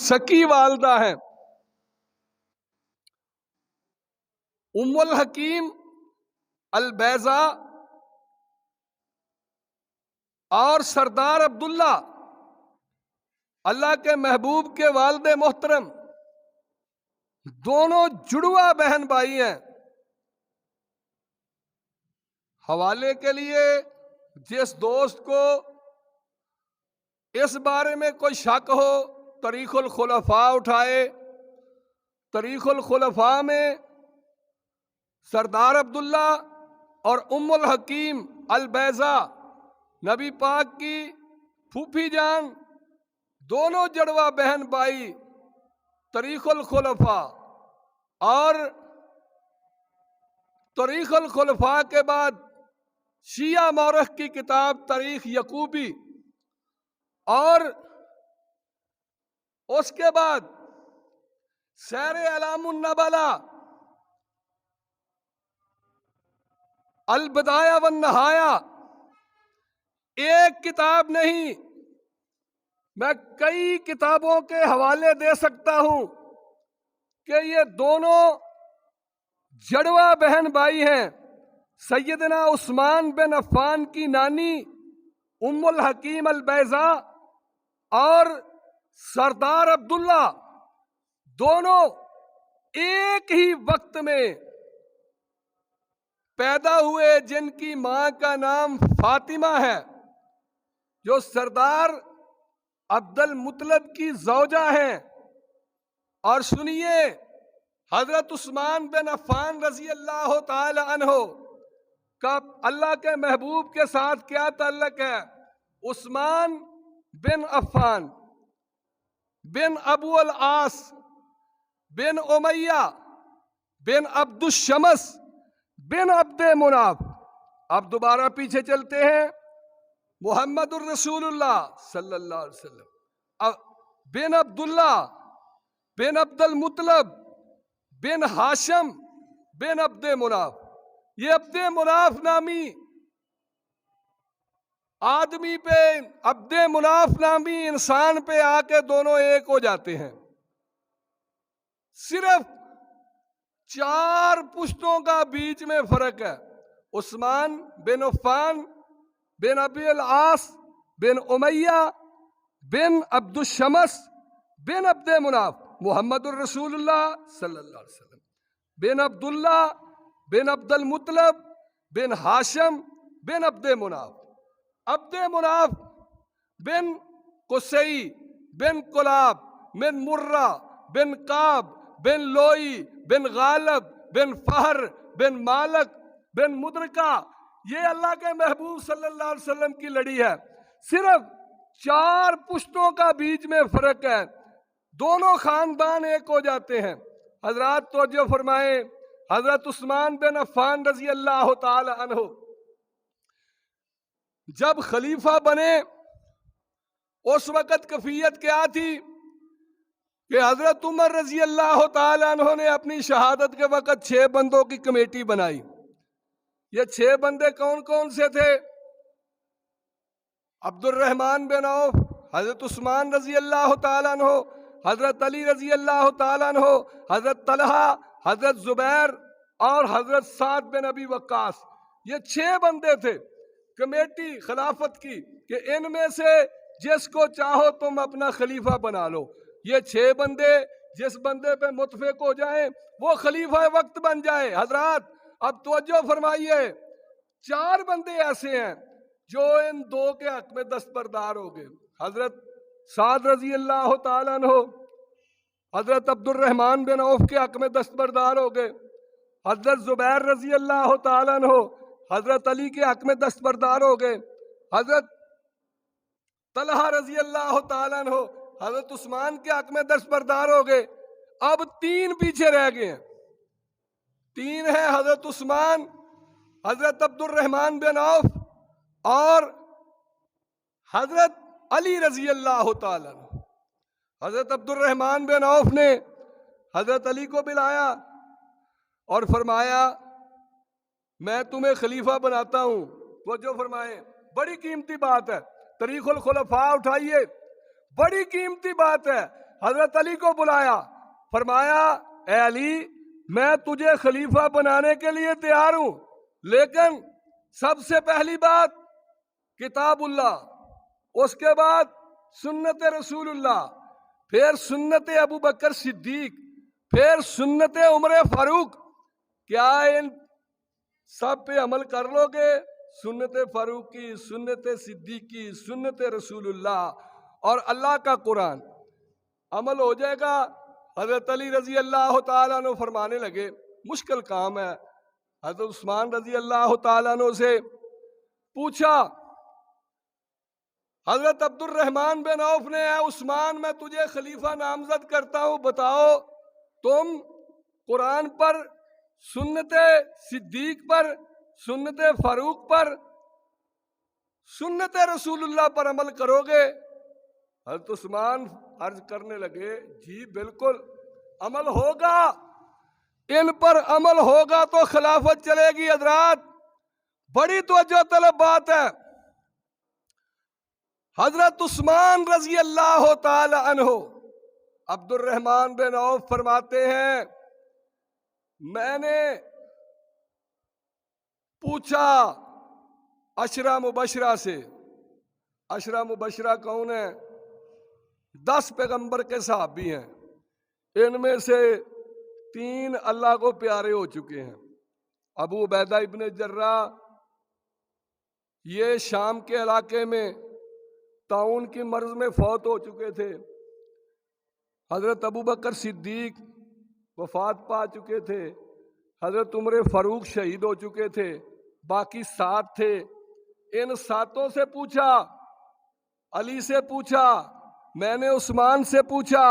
سکی والدہ ہیں۔ ام الحکیم البیضاء اور سردار عبداللہ اللہ کے محبوب کے والد محترم دونوں جڑواں بہن بھائی ہیں۔ حوالے کے لیے جس دوست کو اس بارے میں کوئی شک ہو تاریخ الخلفاء اٹھائے۔ تاریخ الخلفاء میں سردار عبداللہ اور ام الحکیم البیضاء نبی پاک کی پھوپھی جان دونوں جڑواں بہن بھائی تاریخ الخلفاء، اور تاریخ الخلفاء کے بعد شیعہ مورخ کی کتاب تاریخ یعقوبی، اور اس کے بعد سیر اعلام النبلا، البدایہ والنہایہ، ایک کتاب نہیں میں کئی کتابوں کے حوالے دے سکتا ہوں کہ یہ دونوں جڑواں بہن بھائی ہیں۔ سیدنا عثمان بن عفان کی نانی ام الحکیم البیضاء اور سردار عبداللہ دونوں ایک ہی وقت میں پیدا ہوئے، جن کی ماں کا نام فاطمہ ہے، جو سردار عبد المطلب کی زوجہ ہیں۔ اور سنیے حضرت عثمان بن عفان رضی اللہ تعالی عنہ کا اللہ کے محبوب کے ساتھ کیا تعلق ہے۔ عثمان بن عفان بن ابو العاص بن امیہ بن عبد الشمس بن عبد مناف۔ اب دوبارہ پیچھے چلتے ہیں، محمد الرسول اللہ صلی اللہ علیہ وسلم بن عبداللہ بن عبد المطلب بن ہاشم بن عبد مناف۔ یہ عبد مناف نامی آدمی پہ، عبد مناف نامی انسان پہ آ کے دونوں ایک ہو جاتے ہیں۔ صرف 4 پشتوں کا بیچ میں فرق ہے۔ عثمان بن عفان بن ابی العاص بن امیہ بن عبد الشمس بن عبد مناف، محمد الرسول اللہ صلی اللہ علیہ وسلم بن عبداللہ بن عبد المطلب بن ہاشم بن عبد مناف۔ عبد مناف بن قصی بن کلاب بن مرہ بن کعب بن لوئی بن غالب بن فہر بن مالک بن مدرکہ، یہ اللہ کے محبوب صلی اللہ علیہ وسلم کی لڑی ہے۔ صرف 4 پشتوں کا بیچ میں فرق ہے، دونوں خاندان ایک ہو جاتے ہیں۔ حضرات توجہ فرمائیں، حضرت عثمان بن عفان رضی اللہ تعالی عنہ جب خلیفہ بنے، اس وقت کیفیت کیا تھی کہ حضرت عمر رضی اللہ تعالی عنہ نے اپنی شہادت کے وقت 6 بندوں کی کمیٹی بنائی۔ یہ 6 بندے کون کون سے تھے؟ عبد الرحمن بن عوف، حضرت عثمان رضی اللہ تعالیٰ عنہ، حضرت علی رضی اللہ تعالیٰ عنہ، حضرت طلحہ، حضرت زبیر اور حضرت سعد بن ابی وقاص۔ یہ 6 بندے تھے کمیٹی خلافت کی کہ ان میں سے جس کو چاہو تم اپنا خلیفہ بنا لو۔ یہ 6 بندے جس بندے پہ متفق ہو جائیں وہ خلیفہ وقت بن جائے۔ حضرات اب توجہ فرمائیے، 4 بندے ایسے ہیں جو ان 2 کے حق میں دستبردار ہو گئے۔ حضرت سعد رضی اللہ تعالیٰ عنہ حضرت عبد الرحمن بن عوف کے حق میں دستبردار ہو گئے، حضرت زبیر رضی اللہ تعالیٰ عنہ حضرت علی کے حق میں دستبردار ہو گئے، حضرت طلحہ رضی اللہ تعالیٰ عنہ حضرت عثمان کے حق میں دستبردار ہو گئے۔ اب 3 پیچھے رہ گئے ہیں۔ 3 ہیں حضرت عثمان، حضرت عبد الرحمن بن عوف اور حضرت علی رضی اللہ تعالیٰ عنہ۔ حضرت عبد الرحمن بن عوف نے حضرت علی کو بلایا اور فرمایا میں تمہیں خلیفہ بناتا ہوں۔ توجہ فرمائیں، بڑی قیمتی بات ہے، تاریخ الخلفاء اٹھائیے، بڑی قیمتی بات ہے۔ حضرت علی کو بلایا، فرمایا اے علی میں تجھے خلیفہ بنانے کے لیے تیار ہوں، لیکن سب سے پہلی بات کتاب اللہ، اس کے بعد سنت رسول اللہ، پھر سنت ابو بکر صدیق، پھر سنت عمر فاروق، کیا ان سب پہ عمل کر لو گے؟ سنت فاروق کی، سنت صدیق کی، سنت رسول اللہ اور اللہ کا قرآن عمل ہو جائے گا۔ حضرت علی رضی اللہ تعالیٰ عنہ فرمانے لگے مشکل کام ہے۔ حضرت عثمان رضی اللہ تعالیٰ عنہ سے پوچھا، حضرت عبد الرحمن بن عوف نے، اے عثمان میں تجھے خلیفہ نامزد کرتا ہوں، بتاؤ تم قرآن پر، سنت صدیق پر، سنت فاروق پر، سنت رسول اللہ پر عمل کرو گے؟ حضرت عثمان عرض کرنے لگے جی بالکل عمل ہوگا، ان پر عمل ہوگا تو خلافت چلے گی۔ حضرات بڑی توجہ طلب بات ہے، حضرت عثمان رضی اللہ تعالی عنہ، عبد الرحمن بن عوف فرماتے ہیں میں نے پوچھا عشرہ مبشرہ سے، عشرہ مبشرہ کون ہیں؟ 10 پیغمبر کے صحابی ہیں، ان میں سے 3 اللہ کو پیارے ہو چکے ہیں۔ ابو عبیدہ ابن جراح یہ شام کے علاقے میں طاعون کی مرض میں فوت ہو چکے تھے۔ حضرت ابو بکر صدیق وفات پا چکے تھے، حضرت عمر فاروق شہید ہو چکے تھے، باقی 7 تھے۔ ان 7 سے پوچھا، علی سے پوچھا، میں نے عثمان سے پوچھا،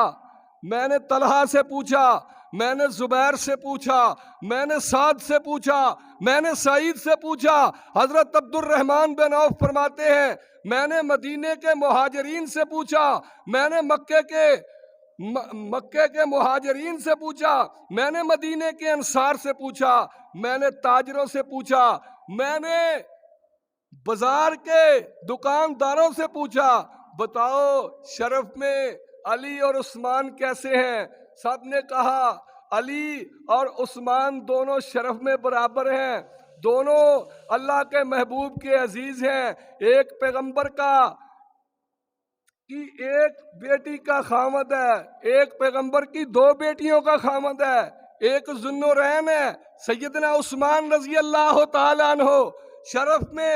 میں نے طلحہ سے پوچھا، میں نے زبیر سے پوچھا، میں نے سعد سے پوچھا، میں نے سعید سے پوچھا۔ حضرت عبد الرحمن بن عوف فرماتے ہیں میں نے مدینے کے مہاجرین سے پوچھا، میں نے مکے کے مہاجرین سے پوچھا، میں نے مدینے کے انصار سے پوچھا، میں نے تاجروں سے پوچھا، میں نے بازار کے دکانداروں سے پوچھا، بتاؤ شرف میں علی اور عثمان کیسے ہیں؟ سب نے کہا علی اور عثمان دونوں شرف میں برابر ہیں، دونوں اللہ کے محبوب کے عزیز ہیں، ایک پیغمبر کی ایک بیٹی کا خامد ہے، ایک پیغمبر کی 2 بیٹیوں کا خامد ہے، ایک ذوالنورین ہے سیدنا عثمان رضی اللہ تعالی عنہ۔ شرف میں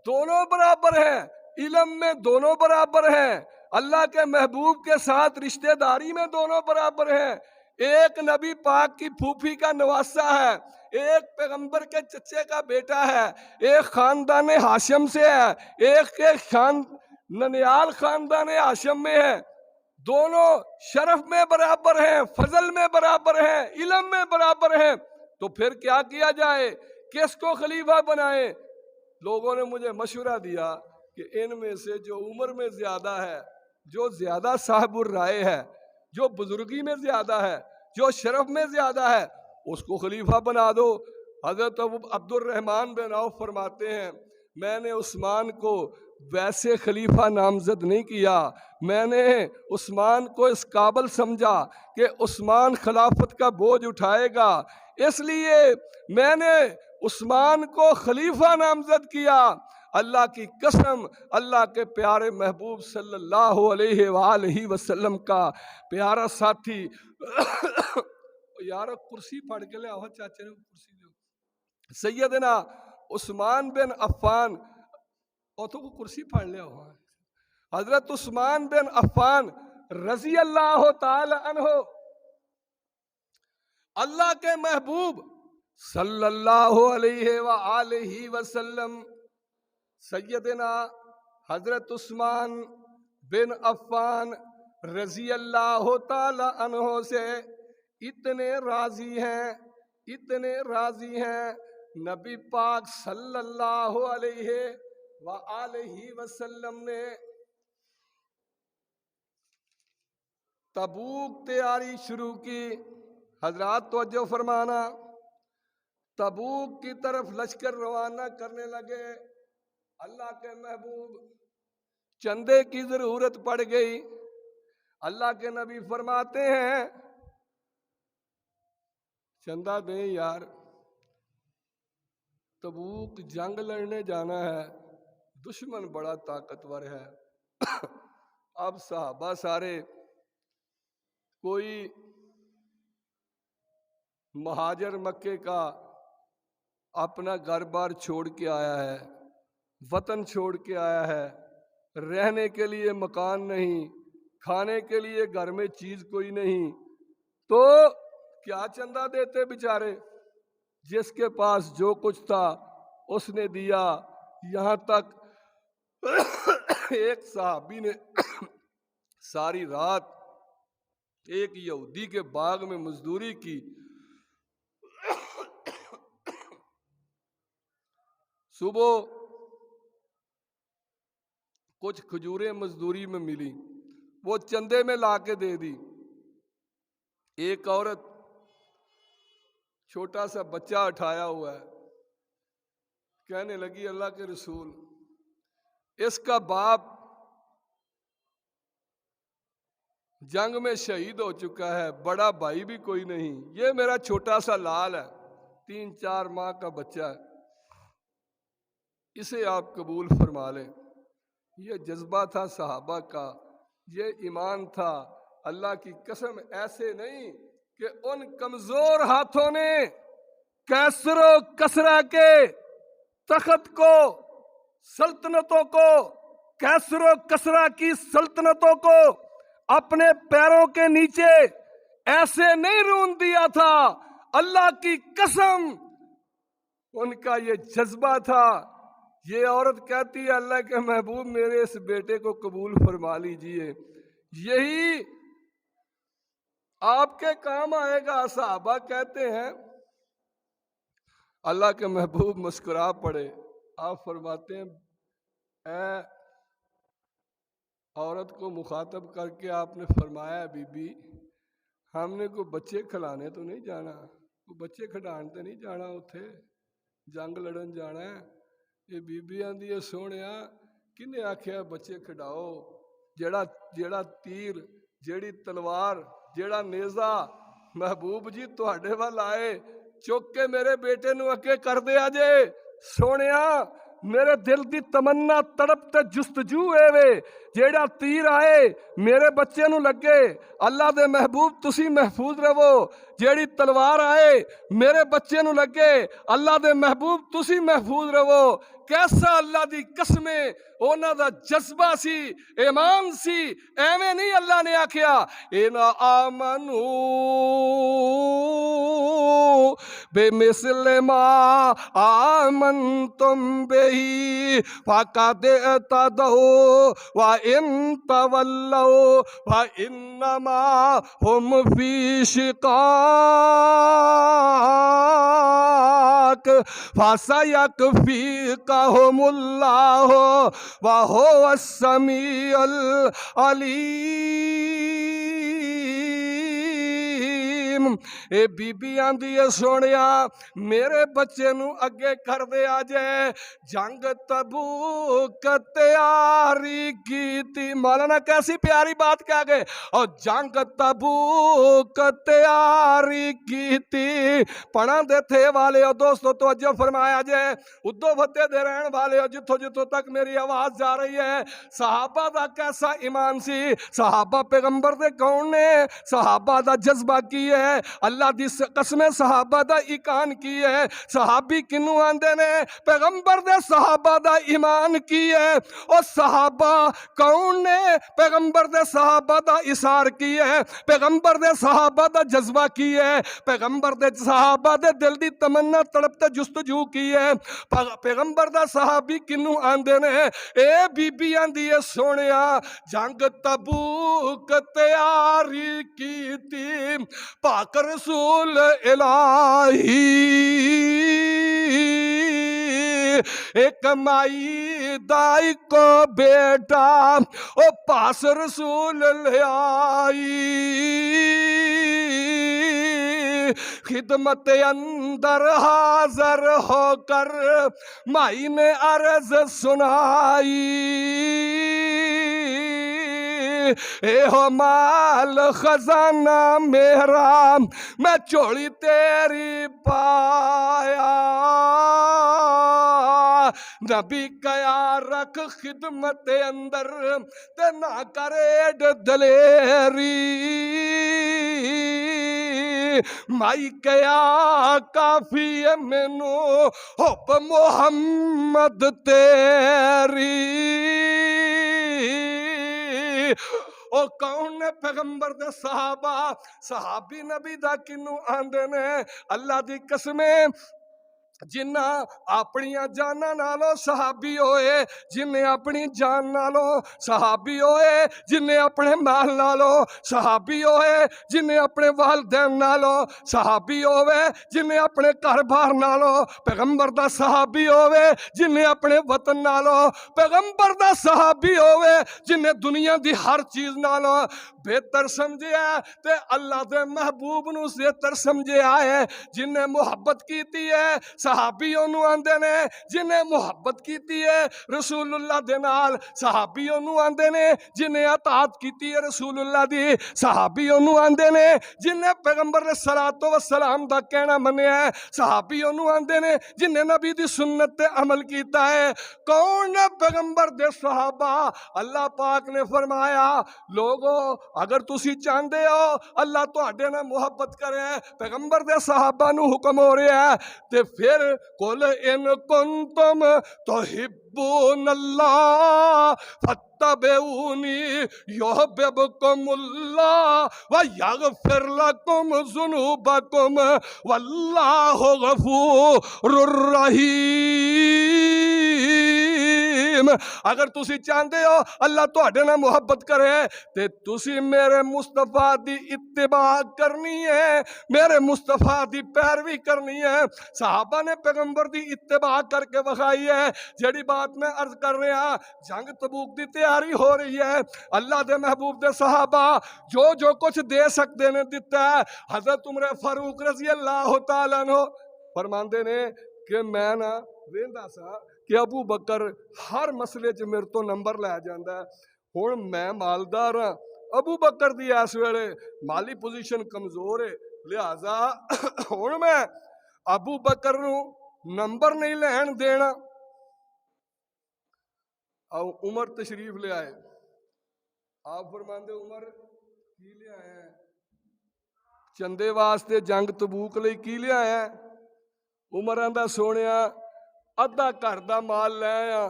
دونوں برابر ہیں، علم میں دونوں برابر ہیں، اللہ کے محبوب کے ساتھ رشتہ داری میں دونوں برابر ہیں، ایک نبی پاک کی پھوپھی کا نواسہ ہے، ایک پیغمبر کے چچے کا بیٹا ہے، ایک خاندان ہاشم سے ہے، ایک ننیال خاندان ہاشم میں ہے، دونوں شرف میں برابر ہیں، فضل میں برابر ہیں، علم میں برابر ہیں، تو پھر کیا کیا جائے؟ کس کو خلیفہ بنائیں؟ لوگوں نے مجھے مشورہ دیا کہ ان میں سے جو عمر میں زیادہ ہے، جو زیادہ صاحب الرائے ہے، جو بزرگی میں زیادہ ہے، جو شرف میں زیادہ ہے، اس کو خلیفہ بنا دو۔ حضرت عبد الرحمن بن عوف فرماتے ہیں میں نے عثمان کو ویسے خلیفہ نامزد نہیں کیا، میں نے عثمان کو اس قابل سمجھا کہ عثمان خلافت کا بوجھ اٹھائے گا، اس لیے میں نے عثمان کو خلیفہ نامزد کیا۔ اللہ کی قسم، اللہ کے پیارے محبوب صلی اللہ علیہ وآلہ وسلم کا پیارا ساتھی یار کرسی پھڑ کے لے آؤ، چاچے نے کرسی دو، سیدنا عثمان بن عفان، اور تو کرسی پھڑ لے آؤ، حضرت عثمان بن عفان رضی اللہ تعالی عنہ، اللہ کے محبوب صلی اللہ علیہ وآلہ وسلم سیدنا حضرت عثمان بن عفان رضی اللہ تعالی عنہ سے اتنے راضی ہیں، نبی پاک صلی اللہ علیہ وآلہ وسلم نے تبوک تیاری شروع کی۔ حضرات توجہ فرمانا، تبوک کی طرف لشکر روانہ کرنے لگے، اللہ کے محبوب چندے کی ضرورت پڑ گئی، اللہ کے نبی فرماتے ہیں چندہ دیں یار، تبوک جنگ لڑنے جانا ہے، دشمن بڑا طاقتور ہے۔ اب صحابہ سارے، کوئی مہاجر مکے کا اپنا گھر بار چھوڑ کے آیا ہے، وطن چھوڑ کے آیا ہے، رہنے کے لیے مکان نہیں، کھانے کے لیے گھر میں چیز کوئی نہیں، تو کیا چندہ دیتے بیچارے؟ جس کے پاس جو کچھ تھا اس نے دیا۔ یہاں تک ایک صحابی نے ساری رات ایک یہودی کے باغ میں مزدوری کی، صبح کچھ کھجوریں مزدوری میں ملی، وہ چندے میں لا کے دے دی۔ ایک عورت چھوٹا سا بچہ اٹھایا ہوا ہے، کہنے لگی اللہ کے رسول، اس کا باپ جنگ میں شہید ہو چکا ہے، بڑا بھائی بھی کوئی نہیں، یہ میرا چھوٹا سا لال ہے، 3-4 ماہ کا بچہ ہے، اسے آپ قبول فرما لیں۔ یہ جذبہ تھا صحابہ کا، یہ ایمان تھا۔ اللہ کی قسم ایسے نہیں کہ ان کمزور ہاتھوں نے کیسر و کسرا کے تخت کو، سلطنتوں کو، کیسر و کسرا کی سلطنتوں کو اپنے پیروں کے نیچے ایسے نہیں رون دیا تھا۔ اللہ کی قسم ان کا یہ جذبہ تھا۔ یہ عورت کہتی ہے اللہ کے محبوب میرے اس بیٹے کو قبول فرما لیجئے، یہی آپ کے کام آئے گا۔ صحابہ کہتے ہیں اللہ کے محبوب مسکرا پڑے، آپ فرماتے ہیں اے عورت کو مخاطب کر کے آپ نے فرمایا بی بی ہم نے کوئی بچے کھلانے تو نہیں جانا، کوئی بچے کھڈان تے نہیں جانا، اتھے جنگ لڑن جانا ہے۔ یہ بی بی آندی ہے سونیا کنے آکھیا بچے کھڈاؤ؟ جیڑا تیر، جیڑی تلوار، جیڑا نیزہ محبوب جی تواڈے وال آئے چک کے میرے بیٹے نو اگے کر دیا جے۔ سونیا میرے دل دی تمنا تڑپ تے جستجو اے وے جیڑا تیر آئے میرے بچے نو لگے، اللہ دے محبوب تسی محفوظ رہو۔ جیڑی تلوار آئے میرے بچے نو لگے، اللہ دے محبوب تسی محفوظ رہو۔ کیسا اللہ دی قسمیں اونا دا جذبہ سی، ایمان سی، ایویں نہیں اللہ نے آکھیا اینا آمنو بے مثل ما آمنتم بہی فقد اعتدوا وَإِن تَوَلَّوْا فَإِنَّمَا هُمْ فِي شِقَاقٍ فَسَيَكْفِيكَهُمُ اللَّهُ وَهُوَ السَّمِيعُ الْعَلِيمُ۔ اے بی بی آندی ہے سونیا میرے بچے نو اگے کر دے آجے، جنگ تبوک تیاری کی تھی۔ مولانا کیسی پیاری بات کہہ گئے، اور جنگ تبوک تیاری کی تھی۔ پڑھا دے تھے والے اور دوستو توجہ فرمایا جائے، ادو بھتے دے رہن والے اور جتھو جتھو تک میری آواز جا رہی ہے، صحابہ دا کیسا ایمان سی، صحابہ پیغمبر دے کون نے، صحابہ دا جذبہ کی ہے، اللہ دی قسم صحابہ دا ایمان کی ہے۔ صحابی کنو آندے نے، پیغمبر دے صحابہ دا ایمان کی ہے۔ اور صحابہ کون نے، پیغمبر دے صحابہ دا اثار کی ہے، پیغمبر دے صحابہ دا جذبہ کی ہے، پیغمبر دے صحابہ دے دل دی تمنا تڑپ تے جستجو کی ہے۔ پیغمبر دا صحابی کنو آندے نے، اے بی بی آندی ہے سونیا جنگ تبوک تیاری کی تھی، پاک رسول الہی ایک مائی دائی کو بیٹا او پاس رسول لے آئی، خدمت اندر حاضر ہو کر مائی نے عرض سنائی، اے ہو مال خزانہ میرا میں چولی تیری پایا نبی کیا رکھ خدمت اندر تے نہ کریڈ دلیری مائی کیا کافی ہے مینو حب محمد تیری او کون نے پیغمبر دے صحابہ صحابی نبی دا کنو آندے نے اللہ دی قسمیں جنہ اپنی جانا نالو صحابی ہوئے جنہیں اپنی جان نالو صحابی ہوئے جنہیں اپنے مال نالو صحابی ہوئے جنہیں اپنے والدین نالو صحابی ہوئے جنہیں اپنے گھر بار نالو پیغمبر دا صحابی ہوئے جنہیں اپنے وطن نالو پیغمبر دا صحابی ہوئے جنہیں دنیا دی ہر چیز نالو بہتر سمجھے ہے تے اللہ دے محبوب نو بہتر سمجھے آئے جنہیں محبت کیتی ہے صحابیوں نو آندے نے جنہیں محبت کیتی ہے رسول اللہ دے نال صحابیوں نو آندے نے جنہیں اطاعت کیتی ہے رسول اللہ دی صحابیوں نو آندے نے جنہیں پیغمبر نے صلاۃ و سلام دا کہنا منیا ہے صحابیوں نو آندے نے جنہیں نبی دی سنت تے عمل کیتا ہے کون پیغمبر دے صحابہ اللہ پاک نے فرمایا لوگو اگر تسی چاہندے ہو اللہ تواڈے نال محبت کرے پیغمبر دے صحابہ نو حکم ہو رہا ہے تے پھر قل ان کنتم تحبون اللہ فاتبعونی یحببکم اللہ ویغفر لکم ذنوبکم واللہ غفور الرحیم اگر تسی چاہندے ہو اللہ تواڈے نال محبت کرے تے تسی میرے مصطفیٰ دی اتباع کرنی ہے میرے مصطفیٰ دی پیروی کرنی ہے صحابہ نے پیغمبر دی اتباع کر کے بخائی ہے جڑی بات میں عرض کر رہا جنگ تبوک دی تیاری ہو رہی ہے اللہ دے محبوب دے صحابہ جو کچھ دے سکتے نے دیتا ہے حضرت عمر فاروق رضی اللہ تعالیٰ عنہ فرماندے نے کہ میں نا ویندا سا کہ ابو بکر ہر مسئلے چ میرے تو نمبر لے جاندا ہے ہن میں مالدار ہاں ابو بکر دی اس ویلے مالی پوزیشن کمزور ہے لہذا ہن میں ابو بکر نو نمبر نہیں لین دینا او عمر تشریف لے آئے آپ فرماندے عمر کی لے آئے ہیں چندے واسطے جنگ تبوک لئی کی لے آئے ہیں عمر آندا سونیا ادھا گھر دا مال لے آیا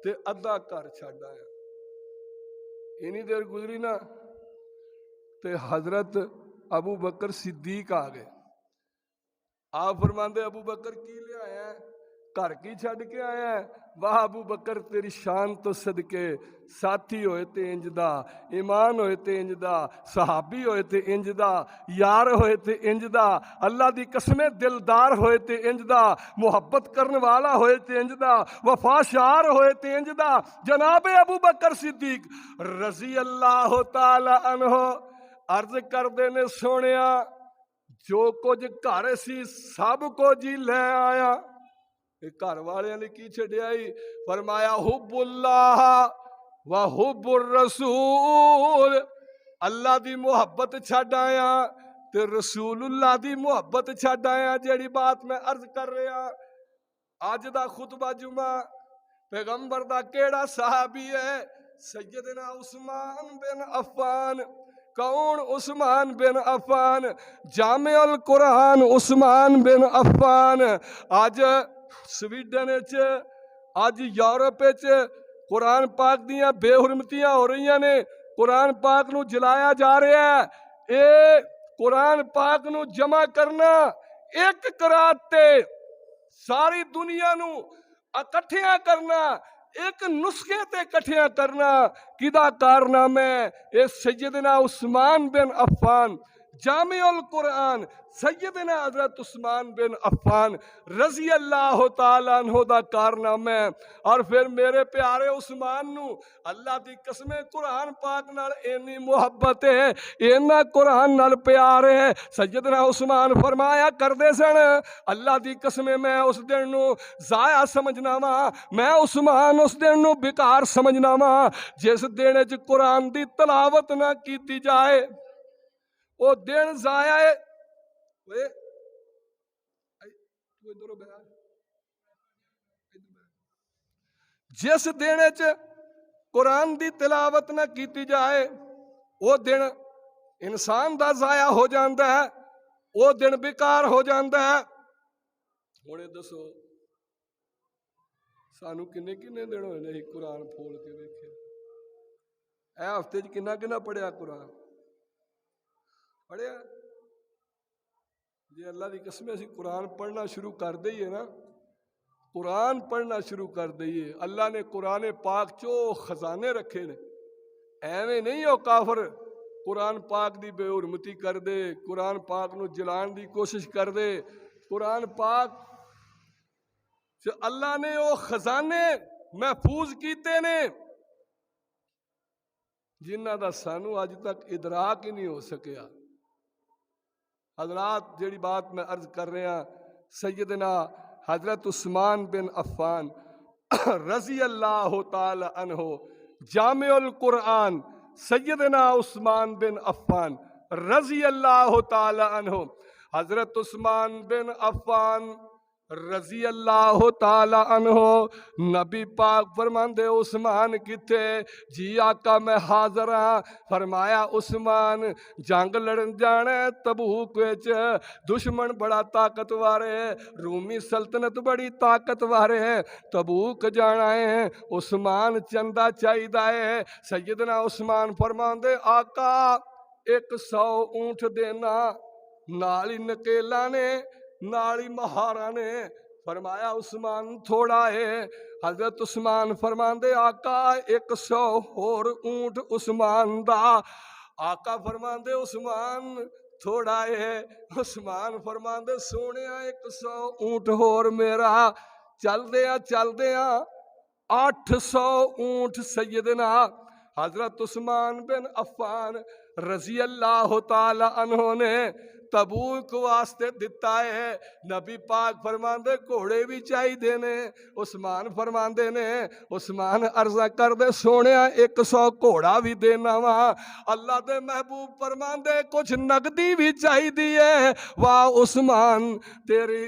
تے ادھا گھر چھڈ آیا اینی دیر گزری نا تے حضرت ابو بکر صدیق آ گئے آپ فرماندے ابو بکر کی لے آیا ہے گھر کی چھڈ کے آیا ہے واہ ابو بکر تیری شان تو صدقے ساتھی ہوئے تے انج دا ایمان ہوئے تے انج دا صحابی ہوئے تے انج دا یار ہوئے تے انج دا اللہ دی قسمیں دلدار ہوئے تے انج دا محبت کرنے والا ہوئے تے انج دا وفاشار ہوئے تے انج دا جناب ابو بکر صدیق رضی اللہ تعالی عنہ عرض کر دینے سونیا جو کچھ گھر سی سب کو جی لے آیا گھر والے نے کی چھڈیائی فرمایا حب اللہ و حب الرسول اللہ دی محبت چھڈ آیا تے رسول اللہ دی محبت چھڈ آیا جیڑی بات میں عرض کر رہا اج دا خطبہ جمعہ پیغمبر دا کیڑا صحابی ہے سیدنا عثمان بن عفان کون عثمان بن عفان جامع القرآن عثمان بن عفان آج سویڈن آج یورپ قرآن پاک دیاں بے حرمتیاں ہو رہی نے قرآن پاک نو جلایا جا رہا ہے اے قرآن پاک نو جمع کرنا ایک قرات تے ساری دنیا نو اکٹھیاں کرنا ایک نسخے تے کٹھیاں کرنا کدا کارنامہ اے سیدنا عثمان بن عفان جامع القرآن سیدنا حضرت عثمان بن عفان رضی اللہ تعالیٰ عنہ دا کارنامہ ہے۔ اور پھر میرے پیارے عثمان نو اللہ دی قسم قرآن پاک نال اینی محبت ہے، اینا قرآن نال پیار ہے۔ سیدنا عثمان فرمایا کردے سن اللہ دی قسم میں اس دن نو ضائع سمجھنا وا، میں عثمان اس دن نو بیکار سمجھنا وا جس دن وچ قرآن دی تلاوت نہ کیتی جائے، وہ دن ضائع ہے۔ جس دن وچ قرآن دی تلاوت نہ کیتی جائے وہ دن انسان دا ضائع ہو جاندا ہے، وہ دن بیکار ہو جاندا ہے۔ ہن دسو سانو کنے کنے دن ہوئے نے قرآن کھول کے ویکھے؟ اے ہفتے وچ کنا کنا پڑھیا قرآن؟ پڑھیا؟ جی اللہ دی قسم اسی قرآن پڑھنا شروع کر دئیے نا، قرآن پڑھنا شروع کر دئیے، اللہ نے قرآن پاک چو خزانے رکھے نے، ایویں نہیں ہو کافر قرآن پاک دی بے حرمتی کر دے، قرآن پاک نو جلان دی کوشش کر دے۔ قرآن پاک اللہ نے وہ خزانے محفوظ کیتے نے جنہ دا سانو اج تک ادراک ہی نہیں ہو سکیا۔ حضرات جیڑی بات میں عرض کر رہا سیدنا حضرت عثمان بن عفان رضی اللہ تعالی عنہ جامع القرآن سیدنا عثمان بن عفان رضی اللہ تعالی عنہ، حضرت عثمان بن عفان رضی اللہ تعالی عنہ نبی پاک فرماندے عثمان کتے؟ جی آقا میں حاضر ہاں۔ فرمایا عثمان جنگ لڑن جانا ہے تبوک وچ، دشمن بڑا طاقتور ہے، رومی سلطنت بڑی طاقتور ہے، تبوک جانا ہے، عثمان چندہ چاہیدا ہے۔ سیدنا عثمان فرماندے آقا 100 اونٹ دینا، نالی نکیلا نے نالی مہارا نے۔ فرمایا عثمان تھوڑا ہے۔ حضرت عثمان فرماندے آقا 100 اور اونٹ عثمان دا۔ آقا فرماندے عثمان تھوڑا ہے۔ عثمان فرماندے سونیا 100 اونٹ اور میرا۔ چل دیا 800 اونٹ سیدنا حضرت عثمان بن عفان رضی اللہ تعالی عنہ نے تبوک واسطے دتا ہے۔ نبی پاک فرماندے گھوڑے بھی چاہی دینے، عثمان فرماندے نے عثمان عرضہ کر دے سونیا 100 گھوڑا بھی دینا وا۔ اللہ دے محبوب فرماندے کچھ نقدی بھی چاہی دیئے۔ واہ عثمان تیری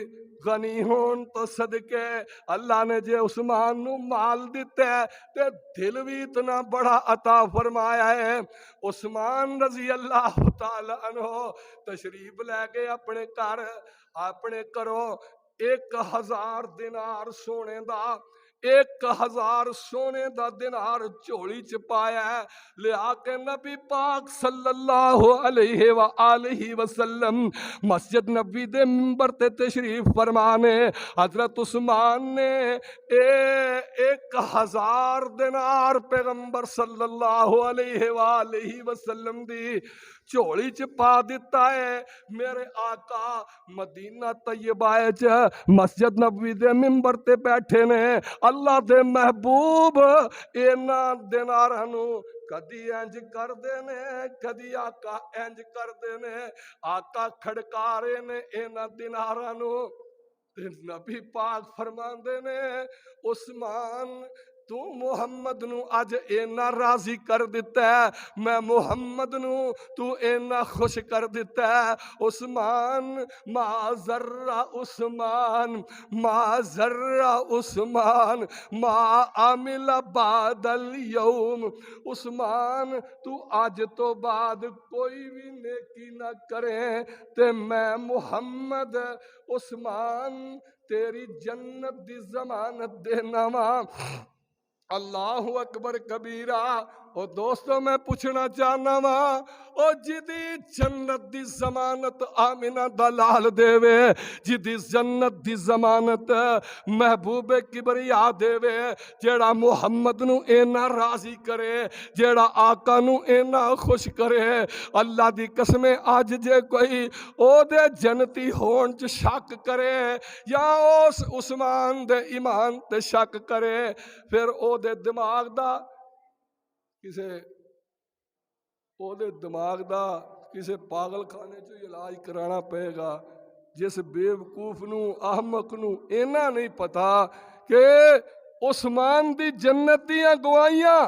غنی ہون تو صدقے اللہ نے جے عثمان نو مال دیتے ہے تے دل بھی اتنا بڑا عطا فرمایا ہے۔ عثمان رضی اللہ تعالی عنہ تشریف لے کے اپنے گھر اپنے کرو 1000 دینار سونے دا 1000 سونے دا دینار چولی چ پایا ہے، لیا کے نبی پاک صلی اللہ علیہ وآلہ وسلم مسجد نبی دے منبر تے تشریف فرمانے حضرت عثمان نے 1000 دینار پیغمبر صلی اللہ علیہ وآلہ وسلم دی چولی چ پا دیتا ہے۔ میرے آقا مدینہ طیبہ چ مسجد نبوی دے منبر تے بیٹھے نے، اللہ دے محبوب اینا دیناراں نو کدی انج کر دینے کدی آقا انج کر دینے، آقا کھڑکا رہے نے اینا دیناراں نو۔ نبی پاک فرماندے نے عثمان تو محمد نو اج اینا راضی کر دیتا ہے، میں محمد نو تو اینا خوش کر دیتا ہے۔ عثمان ما ذرہ عثمان ما ذرہ عثمان ما عامل بعد اليوم، عثمان تو آج تو بعد کوئی بھی نیکی نہ کریں تے میں محمد عثمان تیری جنت دی ضمانت دینا وا۔ اللہ اکبر کبیرہ۔ او دوستو میں پوچھنا چاہنا وا او جدی جنت دی ضمانت آمنہ دا لال دے وے جدی جنت دی ضمانت محبوب کبریا دے وے جیڑا محمد نو اینا راضی کرے جیڑا آقا نو اینا خوش کرے اللہ دی قسم آج جے کوئی او دے جنتی ہون چ شک کرے یا اس عثمان دے ایمان تے شک کرے پھر او دے دماغ دا کسے او دے دماغ دا کسے پاگل خانے چو علاج کرانا پے گا جس بیوقوف نو احمق نو اینا نہیں پتا کہ عثمان دی جنتیاں گوائیاں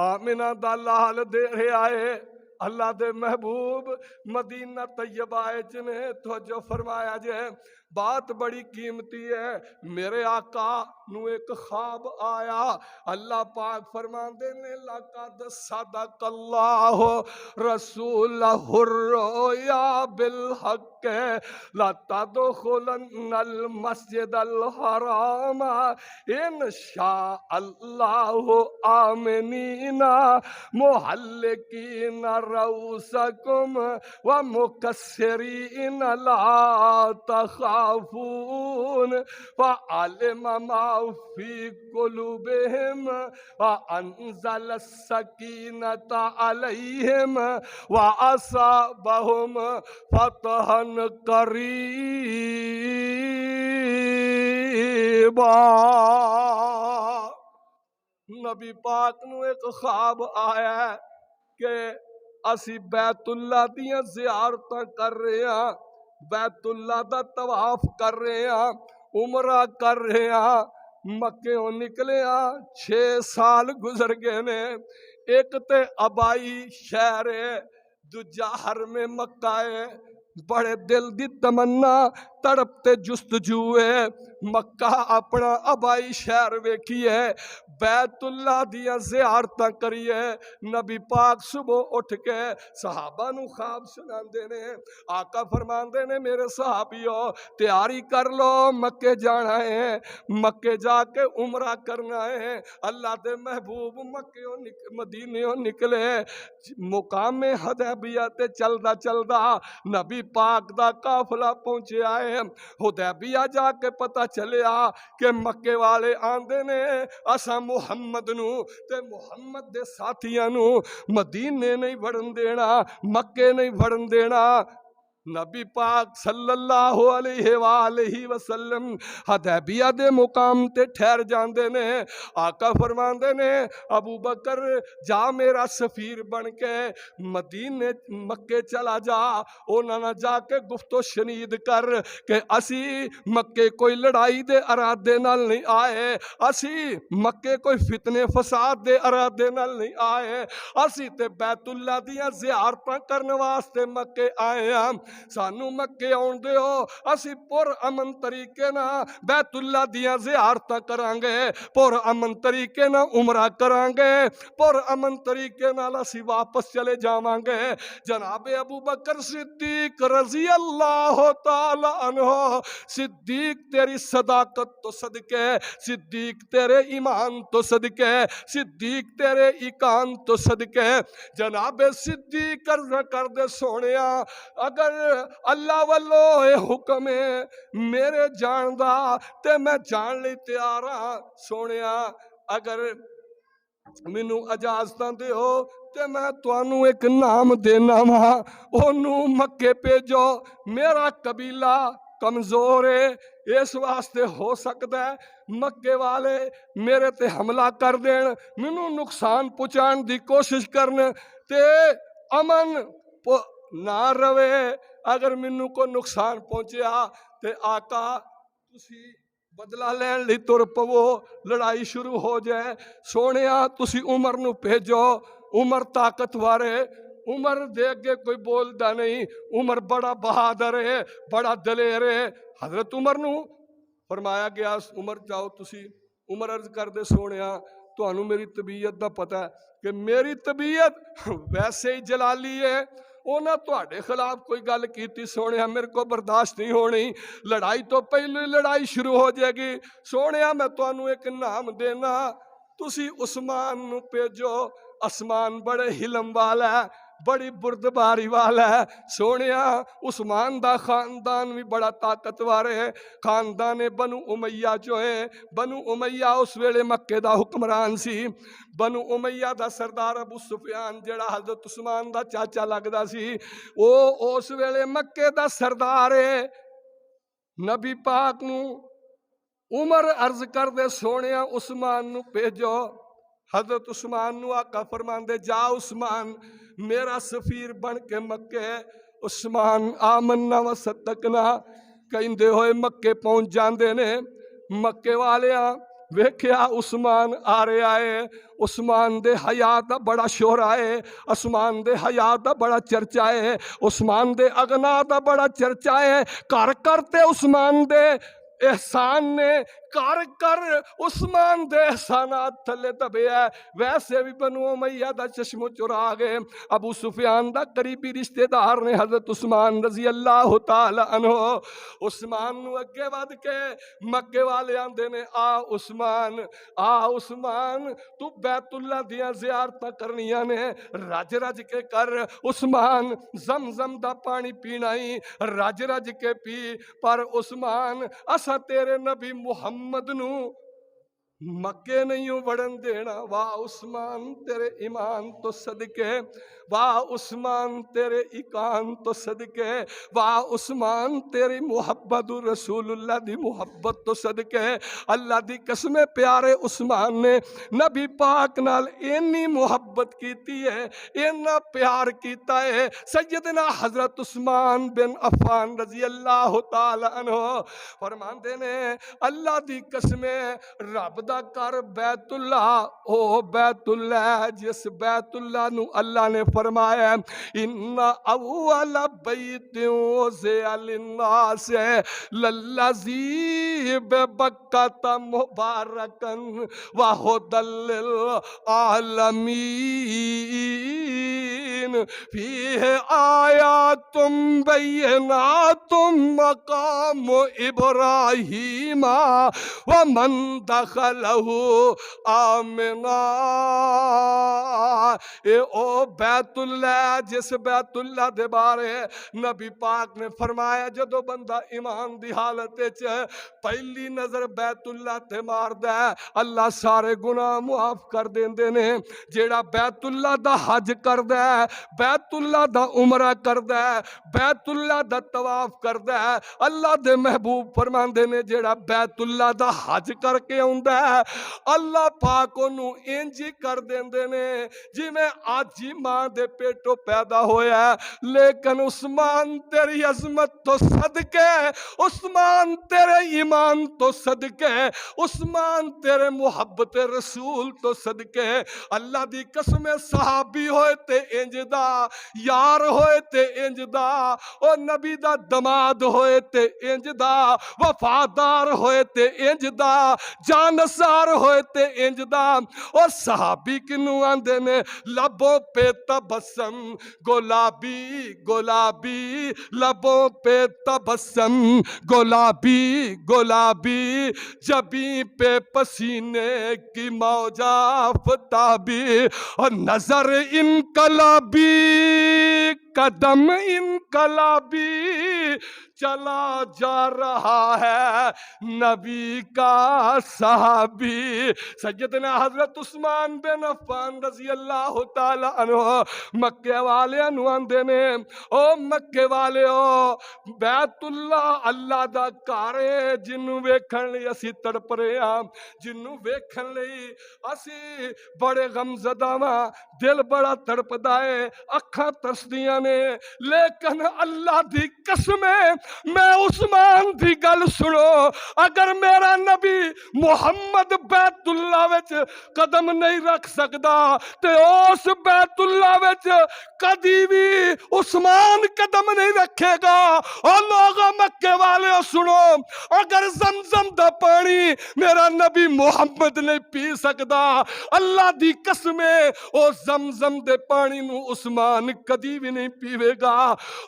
آمنہ دا لال دے رہے آئے اللہ دے محبوب مدینہ طیبہ نے توجہ فرمایا جائے بات بڑی قیمتی ہے میرے آقا نو ایک خواب آیا اللہ پاک فرماندے نے لقد صدق اللہ رسولہ الرؤیا بالحق لتدخلن المسجد الحرام انشاء اللہ آمنین محلقین رؤوسکم ومقصرین لا تخافون فعلم ما في قلوبهم وأنزل السكينة عليهم وأصابهم فتحا قريبا نبی پاک نو ایک خواب آیا ہے کہ اسی بیت اللہ دیاں زیارتاں کر رہے ہیں بیت اللہ دا طواف کر رہے ہیں عمرہ کر رہے ہیں مکہوں نکلے ہیں 6 سال گزر گئے نے ایک تے ابائی شہر ہے دوجا حرم مکہ ہے بڑے دل دی تمنا تڑپتے جستجو ہے مکہ اپنا ابائی شہر ویکھی ہے بیت اللہ دیاں زیارتاں کری ہے نبی پاک صبح اٹھ کے صحابہ نو خواب سناندے نے آقا فرماندے نے میرے صحابیو تیاری کر لو مکے جانا ہے مکے جا کے عمرہ کرنا ہے اللہ دے محبوب مکیوں مدینیوں نکلے مقام حدیبیہ تے چلدا چلدا نبی پاک دا قافلہ پہنچے آئے حدیبیہ جا کے پتہ چلیا کہ مکے والے آندے نے اسا محمد نو تے محمد دے ساتھیاں نو مدینے نہیں بڑھن دینا مکے نہیں بڑھن دینا نبی پاک صلی اللہ علیہ وآلہ وسلم حدیبیہ دے مقام تے ٹھہر جاندے نے آقا فرماندے نے ابو بکر جا میرا سفیر بن کے مدینے مکے چلا جا اونا نہ جا کے گفت و شنید کر کہ اسی مکے کوئی لڑائی دے ارادے نال نہیں آئے اسی مکے کوئی فتنے فساد دے ارادے نال نہیں آئے اسی تے بیت اللہ دیاں زیارتاں کرنے واسطے مکے آئے ہیں سانو مکے آن دے ہو اسی پر امن طریقے نا بیت اللہ دیاں زیارتاں کرانگے پر امن طریقے نا عمرہ کرانگے پر امن طریقے نا اسی واپس چلے جاوانگے جناب ابو بکر صدیق رضی اللہ تعالی عنہ صدیق تیری صداقت تو صدقے صدیق تیرے ایمان تو صدقے صدیق تیرے ایقان تو صدقے جناب صدیق عرض کر دے سونیا اگر اللہ والو اے حکم ہے میرے جان دا تے میں جان لئی تیار ہاں سونیا اگر مینوں اجازتاں دے ہو تے میں توانوں ایک نام دینا وا اونوں مکے بھیجو میرا قبیلہ کمزور ہے اس واسطے ہو سکتا ہے مکے والے میرے تے حملہ کر دین مینوں نقصان پہنچان دی کوشش کرن تے امن نہ روے اگر مینوں کو نقصان پہنچیا تے آقا تسی بدلہ لین لی تر پو لڑائی شروع ہو جائے سونیا تسی عمر نو بھیجو عمر طاقتور ہے عمر دیکھ کے کوئی بولدا نہیں عمر بڑا بہادر ہے بڑا دلیر ہے حضرت عمر نو فرمایا گیا عمر جاؤ تسی عمر عرض کر دے سونیا تانوں میری طبیعت دا پتہ ہے کہ میری طبیعت ویسے ہی جلالی ہے اونا تواڈے خلاف کوئی گل کیتی سونیا میرے کو برداشت نہیں ہونی لڑائی تو پہلے لڑائی شروع ہو جائے گی سونیا میں تانوں ایک نام دینا تسی عثمان نو بھیجو آسمان بڑے حلم والا ہے، بڑی بردباری والا ہے سونیا۔ عثمان دا خاندان بھی بڑا طاقتور ہے، خاندان بنو امیہ جو ہے، بنو امیہ اس ویلے مکے دا حکمران سی۔ بنو امیہ دا سردار ابو سفیان جڑا حضرت عثمان دا چاچا لگدا سی، او اس ویلے مکے دا سردار ہے۔ نبی پاک نو عمر عرض کر دے سونیا عثمان نو بھیجو۔ حضرت عثمان نو آقا فرماندے جا عثمان میرا سفیر بن کے مکے۔ عثمان آمنا و صدقنا کہندے ہوئے مکے پہنچ جاندے نے۔ مکے والیاں ویکھیا عثمان آ رہا ہے، عثمان دے حیا دا بڑا شہرا ہے، عثمان دے حیا دا بڑا چرچا ہے، عثمان دے اغنا دا بڑا چرچا ہے۔ کر کرتے عثمان دے احسان نے، کر کر عثمان دے احسانات تھلے دبے ہے۔ ویسے بھی بنو امیہ دا چشم چرا گئے۔ ابو سفیان دا قریبی رشتہ دار نے حضرت عثمان رضی اللہ تعالی عنہ۔ عثمان نو اگے ود کے مکے والے آندے نے آ عثمان، آ عثمان تو بیت اللہ دیاں زیارتاں کرنیاں نے، رج رج کے کر۔ عثمان زمزم دا پانی پینا ہی رج رج کے پی، پر عثمان اسا تیرے نبی محمد نو مکے نہیں وڑن دینا۔ واہ عثمان تیرے ایمان تو صدقے، واہ عثمان تیرے ایمان تو صدقے، واہ عثمان تیری محبت رسول اللہ دی محبت تو صدقے۔ اللہ دی قسم پیارے عثمان نے نبی پاک نال اینی محبت کیتی ہے، اینا پیار کیتا ہے۔ سیدنا حضرت عثمان بن عفان رضی اللہ تعالی عنہ فرماندے نے اللہ دی قسم رب دا کر بیت اللہ، او بیت اللہ جس بیت اللہ نو اللہ نے فرمایا ان اول بیت وضع للناس للذی ببکۃ مبارکا وہدی للعالمین فیہ آیات بینات مقام ابراہیم ومن دخلہ آمنا۔ اے او بیت اللہ جس بیت اللہ دے بارے نبی پاک نے فرمایا جدو بندہ ایمان دی حالت پہلی نظر بیت اللہ تے مار دے اللہ سارے گناہ معاف کر دیندے نے۔ جیڑا بیت اللہ دا حج کر دے، بیت اللہ دا عمرہ کر دے، بیت اللہ دا طواف کر دے، اللہ دے محبوب فرماندے نے جیڑا بیت اللہ دا حج کر کے آندا ہے اللہ پاک انہوں انجی کر دیندے نے جی میں آج ہی ماں دے پیٹو پیدا ہویا ہے۔ لیکن عثمان تیری عظمت تو صدقے، عثمان تیرے ایمان تو صدقے، عثمان تیرے محبت رسول تو صدقے اللہ دی قسم صحابی ہوئے تے انجدہ، یار ہوئے تے انجدہ، او نبی دا دماد ہوئے تے انجدہ، وفادار ہوئے تے انجدہ، جانسار ہوئے تے انجدہ۔ اور صحابی کنو آندے نے لبوں پہ تبسم گلابی گلابی، لبوں پہ تبسم گلابی گلابی، جبیں پہ پسینے کی موج آفتابی، اور نظر انقلابی قدم انقلابی، چلا جا رہا ہے نبی کا صحابی۔ سیدنا حضرت عثمان بن عفان رضی اللہ تعالی عنہ مکے والے آندے نے او مکے والے بیت اللہ اللہ دا گھر ہے جنوں ویکھن لئی اسی تڑپ رہے ہاں، جنوں ویکھن لئی اسی بڑے غمزدہ ہاں، دل بڑا تڑپدا ہے، اکھاں ترسدیاں نے۔ لیکن اللہ دی قسم میں عثمان دی گل سنو، اگر میرا نبی محمد بیت اللہ وچ قدم نہیں رکھ سکدا تے اس بیت اللہ وچ کدی بھی عثمان قدم نہیں رکھے گا۔ اور لوگ مکے والے سنو، اگر زمزم دا پانی میرا نبی محمد نہیں پی سکدا، اللہ دی قسم او زمزم دے پانی نو عثمان کدی بھی نہیں پیوے گا۔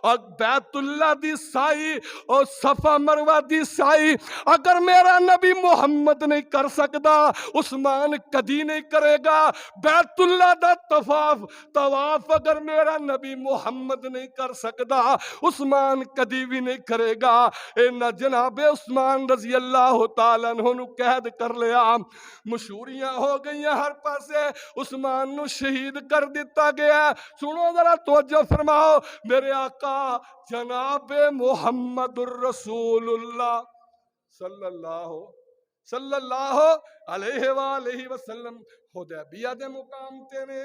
اور بیت اللہ دی سائی سائی اور صفا مروا دی سائی اگر میرا نبی محمد نہیں کر سکتا عثمان کدی نہیں کرے گا. بیت اللہ دا طواف اگر میرا نبی محمد نہیں کر سکتا عثمان کدی بھی نہیں کرے گا. نہ جناب عثمان رضی اللہ تعالیٰ عنہ نو قید کر لیا. مشہوریاں ہو گئی ہر پاسے. عثمان نو شہید کر دیتا گیا. سنو ذرا توجہ فرماؤ. میرے آقا جناب محمد الرسول اللہ صلی اللہ علیہ وآلہ وسلم حدیبیہ دے مقام تے نے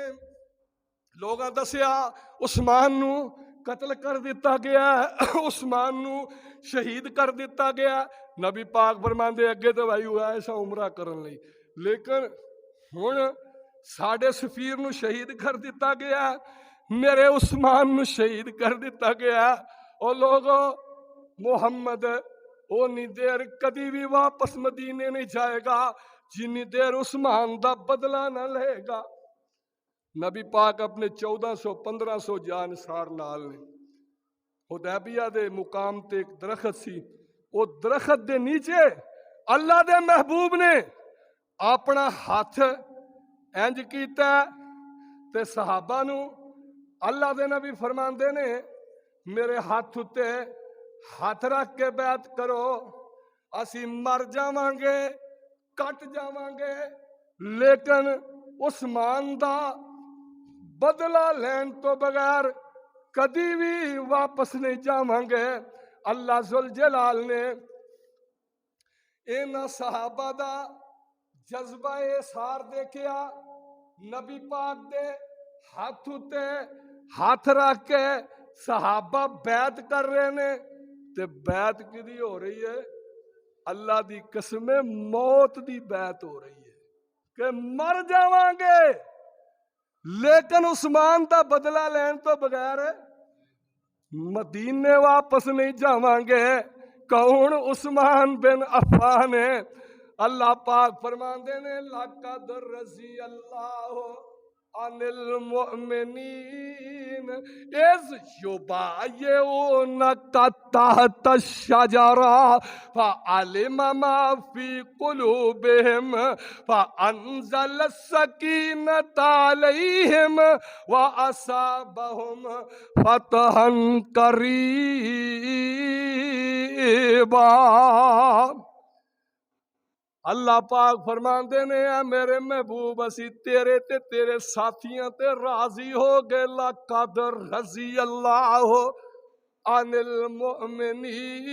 لوگاں دسیا عثمان نو قتل کر دیتا گیا. عثمان نو شہید کر دیتا گیا. نبی پاک فرماندے اگے تو بھائی ہوا ایسا عمرہ کرن لئی لیکن ہن ساڈے سفیر نو شہید کر دیتا گیا. میرے عثمان نو شہید کر دیتا گیا. او لوگو محمد اونی دیر کدی بھی واپس مدینے نہیں جائے گا جنی دیر عثمان دا بدلہ نہ لے گا. نبی پاک اپنے 1400-1500 جانسار نال نے حدیبیہ دے مقام تے ایک درخت سی. وہ درخت دے نیچے اللہ دے محبوب نے اپنا ہاتھ انج کیتا تے صحابہ نو اللہ دے نبی فرماندے نے میرے ہاتھ تے ہاتھ رکھ کے بیعت کرو. اسی مر جاواں گے کٹ جاواں گے لیکن عثمان دا بدلہ لین تو بغیر کدی بھی واپس نہیں جاواں گے. اللہ ذوالجلال نے انہاں صحابہ دا جذبہ اثار دیکھیا. نبی پاک دے ہاتھ تے ہاتھ رکھ کے صحابہ بیعت کر رہے نے تے بیعت کدی ہو رہی ہے اللہ دی قسم موت دی بیعت ہو رہی ہے کہ مر جاواں گے لیکن عثمان دا بدلہ لین تو بغیر مدینے واپس نہیں جاواں گے. کون؟ عثمان بن عفان ہے. اللہ پاک فرماندے نے لقد رضی اللہ عن المؤمنین اذ یبایعونک تحت الشجرہ فعلم ما فی قلوبہم فانزل السکینۃ علیہم واصابہم فتحا قریبا. اللہ پاک فرماندے نے اے میرے محبوب اسی تیرے تے تیرے ساتھیاں تے راضی ہو گئے. لقد رضی اللہ عن المؤمنین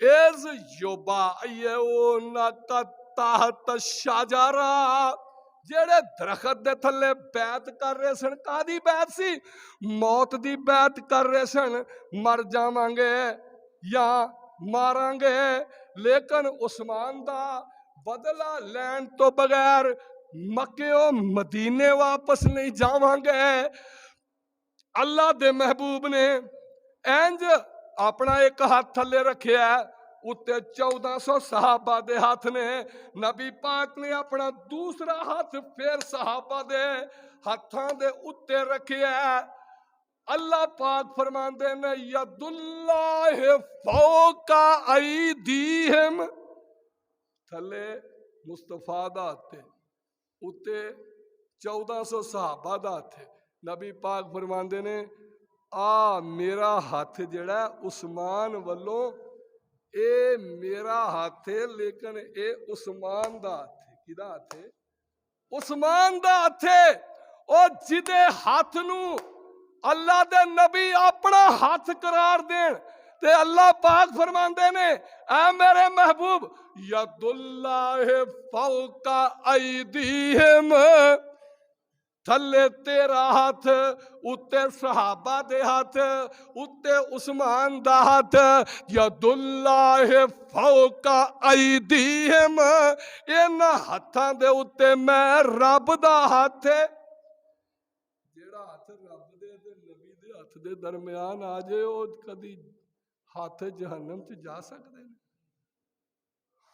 اذ یبایعونک تحت الشجرہ. جڑے درخت دے تھلے بیعت کر رہے سن کادی بیعت سی؟ موت دی بیعت کر رہے سن. مر جاواں گے یا ماراں گے لیکن عثمان دا بدلہ لین تو بغیر مکے و مدینے واپس نہیں جاواں گے. اللہ دے محبوب نے انج اپنا ایک ہاتھ تھلے رکھیا ہے اتے 1400 صحابہ دے ہاتھ نے. نبی پاک نے اپنا دوسرا ہاتھ پھر صحابہ دے ہاتھاں دے اتے رکھیا ہے. اللہ پاک فرماندے نے ید اللہ فوق ایدیہم. تھلے مصطفیٰ دا ہاتھ اتے 1400 صحابہ دا ہاتھ. نبی پاک فرماندے نے آ میرا ہاتھ جڑا عثمان والوں اے میرا ہاتھ ہے لیکن اے عثمان دا ہاتھ ہے. کدا ہاتھ ہے؟ عثمان دا ہاتھ ہے. او جدے ہاتھ نو اللہ دے نبی اپنا ہاتھ قرار دین تے اللہ پاک فرماندے نے اے میرے محبوب ید اللہ فوق ایدیہم. تھلے تیرا ہاتھ اتے صحابہ دے ہاتھ اتے عثمان دا ہاتھ. ید اللہ فوق ایدیہم. ان ہاتھاں دے اتے میں رب دا ہاتھ ہے. جیڑا ہاتھ رب دے نبی دے ہاتھ دے درمیان آ جائے او کدی ہاتھ جہنم چ جا سکتے ہیں؟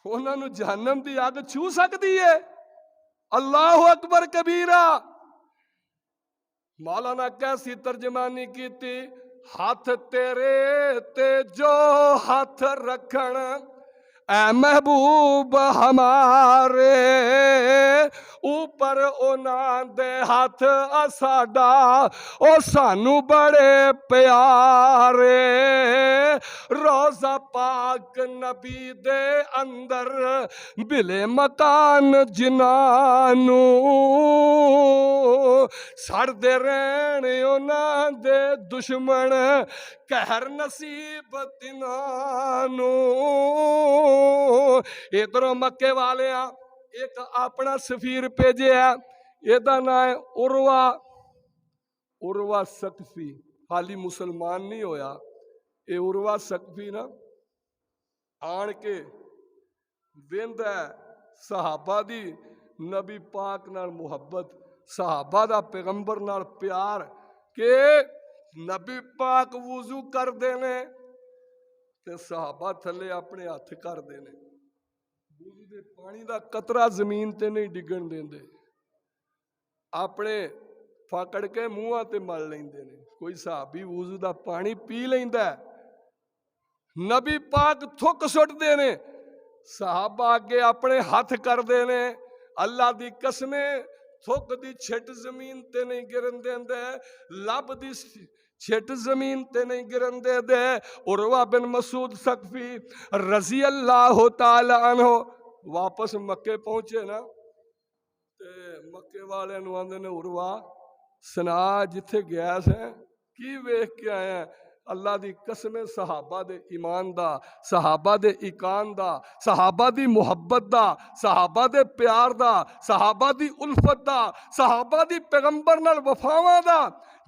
انہاں نو جہنم دی اگ چھو سکتی ہے؟ اللہ اکبر کبیرہ. مولانا کیسی ترجمانی کی تھی ہاتھ تیرے تے جو ہاتھ رکھن اے محبوب ہمارے اوپر انہاں دے ہاتھ ساڈا او سانو بڑے پیارے روضہ پاک نبی دے اندر بلے مکان جنانو سڑ دے رہن انہاں دے دشمن قہر نصیب دنانو ادھروں مکے والے ایک اپنا سفیر بھیجے ہے یہ نام ہے عروہ ثقفی حالی مسلمان نہیں ہویا اے عروہ ثقفی نا آن کے ویندا ہے صحابہ دی نبی پاک نال محبت صحابہ دا پیغمبر نال پیار کہ نبی پاک وضو کر دینے تے صحابہ تھلے اپنے ہاتھ کر دینے وضو دے پانی دا قطرہ زمین تے نہیں ڈگن دیندے اپنے پکڑ کے منہ تے مل لیندے نے کوئی صحابی وضو دا پانی پی لیندا ہے نبی پاک تھک سٹ دینے صحابہ آگے اپنے ہاتھ کر دینے اللہ دی قسمیں تھک دی چھٹ زمین تے نہیں گرن دین دے لب دی چھٹ زمین تے نہیں گرن دے دے عروہ بن مسعود ثقفی رضی اللہ تعالی عنہ واپس مکے پہنچے نا تے مکے والے نو آندے نے عروہ سنا جتھے گیا سے کی ویکھ کے آئے ہیں اللہ دی قسم صحابہ دے ایمان دا صحابہ دے ایقان دا صحابہ دی محبت دا صحابہ دے پیار دا صحابہ دی الفت دا صحابہ دی پیغمبر نال وفاواں دا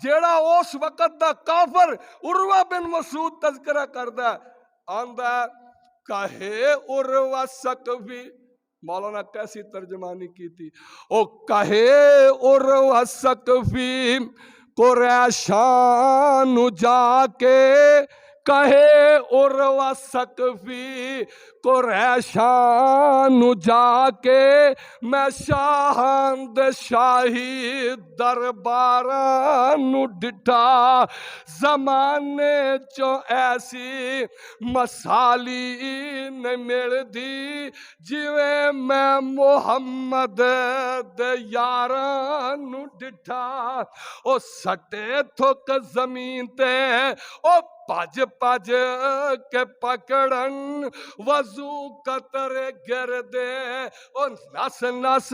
جیڑا اس وقت دا کافر عروہ بن مسعود تذکرہ کردا ہے آندا ہے کہے عروہ ثقفی مولانا کیسی ترجمانی کی تھی او کہے عروہ ثقفی قریشان جا کے کہے عروہ ثقفی قریشان جا کے میں شاہند شاہی درباران ڈٹھا زمانے چو ایسی مسالی نہیں مل دی جویں میں محمد دے یاران ڈٹھا او سٹے تھک زمین تے او پج پج کے پکڑن وضو قطرے گر دے او نس نس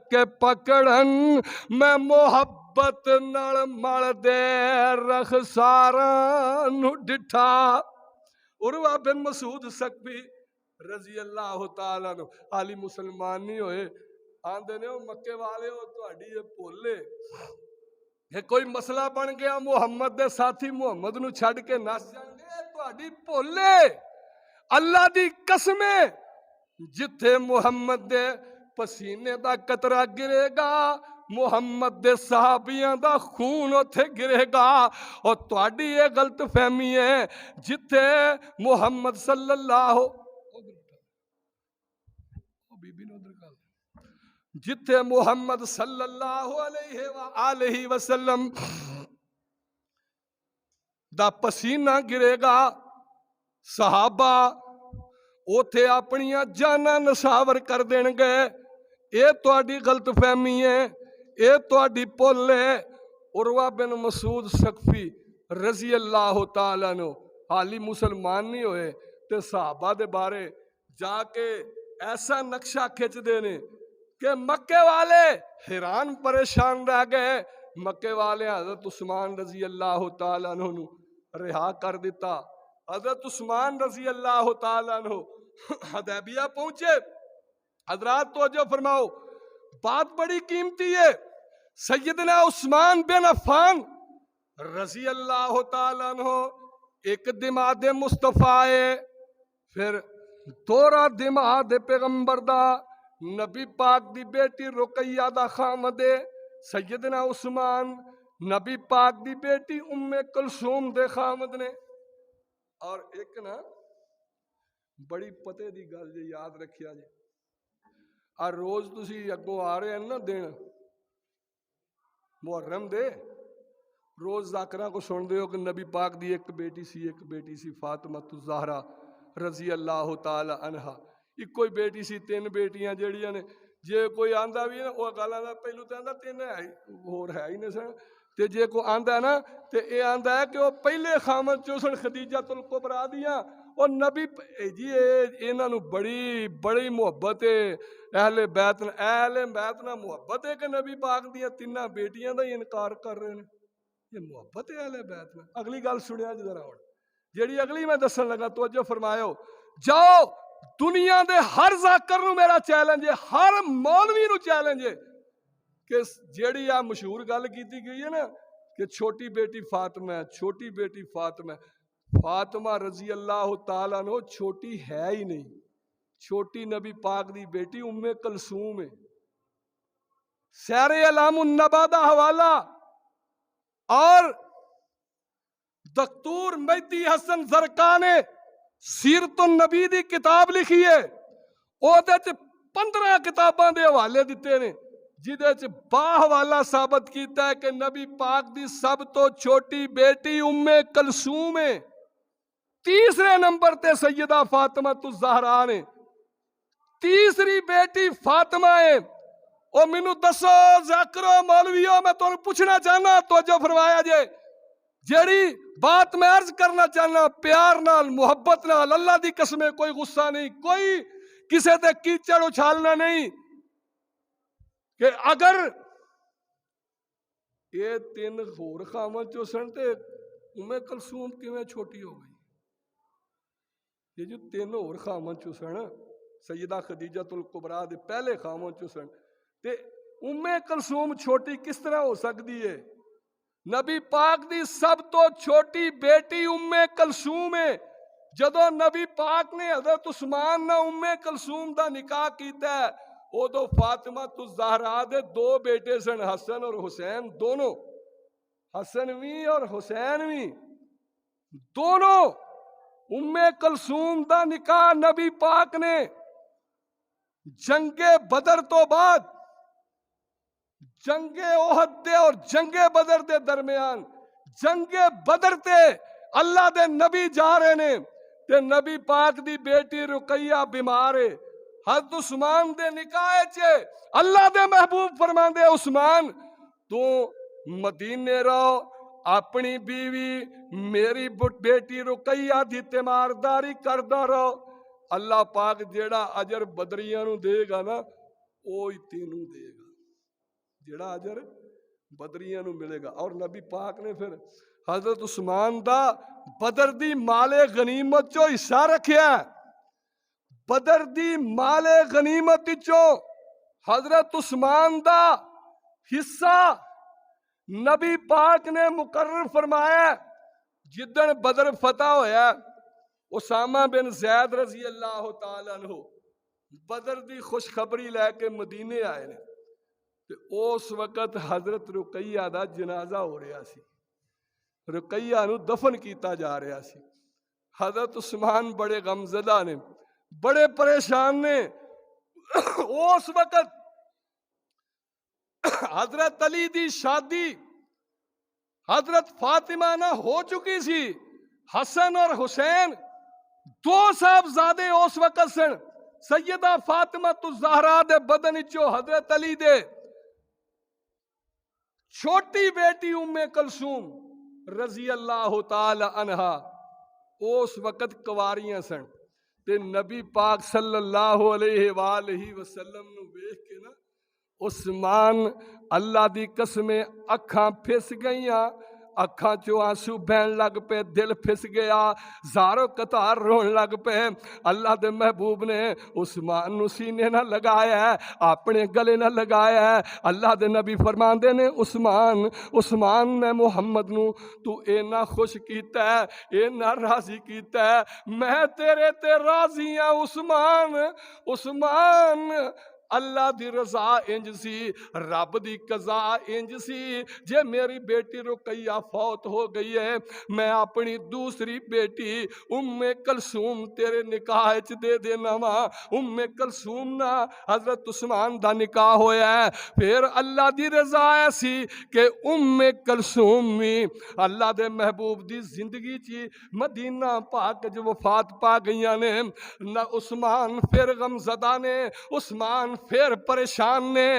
کے پکڑن میں محبت نال مل دے رخساراں ڈٹھا عروہ بن مسعود ثقفی رضی اللہ تعالیٰ عنہ حالی مسلمان نہیں ہوئے آندے نے مکے والے ہو تہاڈی یہ بھولے یہ کوئی مسئلہ بن گیا محمد دے ساتھی محمد نو چھڑ کے نس جاندے تہاڈی بھولے اللہ دی قسمیں جتھے محمد دے پسینے دا قطرہ گرے گا محمد دے صحابیاں دا خون اتھے گرے گا اور تہاڈی یہ غلط فہمی ہے جتھے محمد صلی اللہ جتھے محمد صلی اللہ علیہ وآلہ وسلم دا پسینہ گرے گا صحابہ اوتھے اپنیاں جاناں نشاور کر دین گے اے تہاڈی غلط فہمی ہے اے تہاڈی بھول ہے عروہ بن مسعود ثقفی رضی اللہ تعالیٰ عنہ حالی مسلمان نہیں ہوئے تے صحابہ دے بارے جا کے ایسا نقشہ کھچ دینے کہ مکے والے حیران پریشان رہ گئے مکے والے حضرت عثمان رضی اللہ تعالیٰ عنہ نو رہا کر دیتا حضرت عثمان رضی اللہ تعالیٰ عنہ حدیبیہ پہنچے حضرات توجہ فرماؤ بات بڑی قیمتی ہے سیدنا عثمان بن عفان رضی اللہ تعالیٰ عنہ ایک دماد مصطفیٰ ہے پھر دورہ دماد پیغمبر دا نبی پاک دی بیٹی رقیہ دا خامد سیدنا عثمان نبی پاک دی بیٹی ام کلثوم دے خامد نے اور ایک نا بڑی پتے دی گل جی یاد رکھیا جی اور روز تسی اگوں آ رہے ہیں نا دن محرم دے روز ذاکرہ کو سن دے ہو کہ نبی پاک دی ایک بیٹی سی فاطمہ الزہرا رضی اللہ تعالی عنہا. ایک کوئی بیٹی سی, 3 بیٹیاں جڑیاں نے. جے کوئی آندا بھی ہے نا وہ گل آندا پہلو تے آندا 3 ہے ہور ہے ہی نہیں سن. تے جے کو آندا ہے نا تے اے آندا ہے کہ وہ پہلے خامن چوں سن خدیجہ الکبریٰ دیاں. اور نبی جی انہاں نو بڑی محبت ہے اہل بیت نال محبت ہے کہ نبی پاک دیاں 3 بیٹیاں دا ہی انکار کر رہے ہیں. یہ محبت ہے اہل بیت میں. اگلی گل سنیا جی ذرا ہن, جیڑی اگلی میں دسن لگا توجہ فرمایو. جاؤ دنیا دے ہر ذاکر نو میرا چیلنج ہے, ہر مولوی نو چیلنج ہے کہ جیڑی آ مشہور گل کیتی گئی ہے نا کہ چھوٹی بیٹی فاطمہ ہے, چھوٹی بیٹی فاطمہ ہے. فاطمہ رضی اللہ تعالیٰ عنہ چھوٹی ہے ہی نہیں. چھوٹی نبی پاک دی بیٹی ام کلثوم ہے. سیر اعلام النبا دا حوالہ اور دکتور مہدی حسن زرقاء نے سیرت النبی دی کتاب لکھی ہے. او دے چ 15 کتاباں دے حوالے دیتے نے جدے چ با حوالہ ثابت کیتا ہے کہ نبی پاک دی سب تو چھوٹی بیٹی ام کلثوم ہے. تیسرے نمبر تے سیدہ فاطمہ الزہرا نے. تیسری بیٹی فاطمہ ہے. او مینوں دسو ذاکرو مولویو میں تانوں پوچھنا چاہنا توجہ فرمایا جے جیڑی بات میں عرض کرنا چاہنا پیار نال محبت نال, اللہ دی قسم کوئی غصہ نہیں, کوئی کسے تے کیچڑ اچھالنا نہیں, کہ اگر یہ 3 ہور خامن چو سن تے ام کلثوم کیویں چھوٹی ہو گئی. یہ جو 3 ہور خامن چو سن سیدہ خدیجہ الکبریٰ دے پہلے خامن چو سن تے ام کلثوم چھوٹی کس طرح ہو سکتی ہے؟ نبی پاک دی سب تو چھوٹی بیٹی ام کلثوم ہے. جدو نبی پاک نے حضرت عثمان نہ ام کلثوم دا نکاح کیتا ہے ادو فاطمہ الزہرا دے 2 بیٹے سن, حسن اور حسین دونوں, حسن وی اور حسین وی دونوں. ام کلثوم دا نکاح نبی پاک نے جنگ بدر تو بعد, جنگ احد دے اور جنگ بدر دے درمیان, جنگ بدر تے اللہ دے نبی جا رہے نے تے نبی پاک دی بیٹی رقیہ بیمار ہے. حضرت عثمان دے نکاح چے اللہ دے محبوب فرماندے عثمان تو مدینے رہو, اپنی بیوی میری بیٹی رقیہ دی تیمارداری کردا رہو. اللہ پاک جیڑا اجر بدریاں نو دے گا نا وہی تینوں دے گا, جیڑا اجر بدریاں نو ملے گا. اور نبی پاک نے پھر حضرت عثمان دا بدر دی مال غنیمت چو حصہ رکھیا. بدر دی مال غنیمت چو حضرت عثمان دا حصہ نبی پاک نے مقرر فرمایا. جدن بدر فتح ہویا اسامہ بن زید رضی اللہ تعالی عنہ بدر دی خوشخبری لے کے مدینے آئے نے. اس وقت حضرت رقیہ دا جنازہ ہو رہا سی, رقیہ نو دفن کیتا جا رہا سی. حضرت عثمان بڑے غمزدہ نے, بڑے پریشان نے. اس وقت حضرت علی دی شادی حضرت فاطمہ نہ ہو چکی سی. حسن اور حسین 2 صاحبزادے اس وقت سن. سیدہ فاطمہ الزہرا دے بدن چو حضرت علی دے چھوٹی بیٹی ام کلثوم رضی اللہ تعالی عنہا اس وقت کواریاں سن. تے نبی پاک صلی اللہ علیہ وآلہ وسلم نو ویکھ کے نا عثمان اللہ دی قسم اکھاں پھس گئیاں, اکھاں چو آنسو بہن لگ پے, دل پھس گیا, زارو قطار رون لگ پے. اللہ دے محبوب نے عثمان نو سینے نہ لگایا ہے, اپنے گلے نہ لگایا ہے. اللہ دے نبی فرماندے نے عثمان میں محمد نو تو اینا خوش کیتا ہے, اینا راضی کیتا ہے, میں تیرے تے راضی ہاں عثمان. اللہ دی رضا انج سی، رب دی قضا انج سی، جے میری بیٹی رقیہ فوت ہو گئی ہے، میں اپنی دوسری بیٹی ام کلثوم تیرے نکاح وچ دے دینا وا۔ ام کلثوم نا حضرت عثمان دا نکاح ہویا ہے۔ پھر اللہ دی رضا ایسی کہ ام کلثوم بھی اللہ دے محبوب دی زندگی چی مدینہ پاک جو وفات پا گئیاں نے۔ نہ عثمان پھر غمزدہ نے، عثمان پھر پریشان نے۔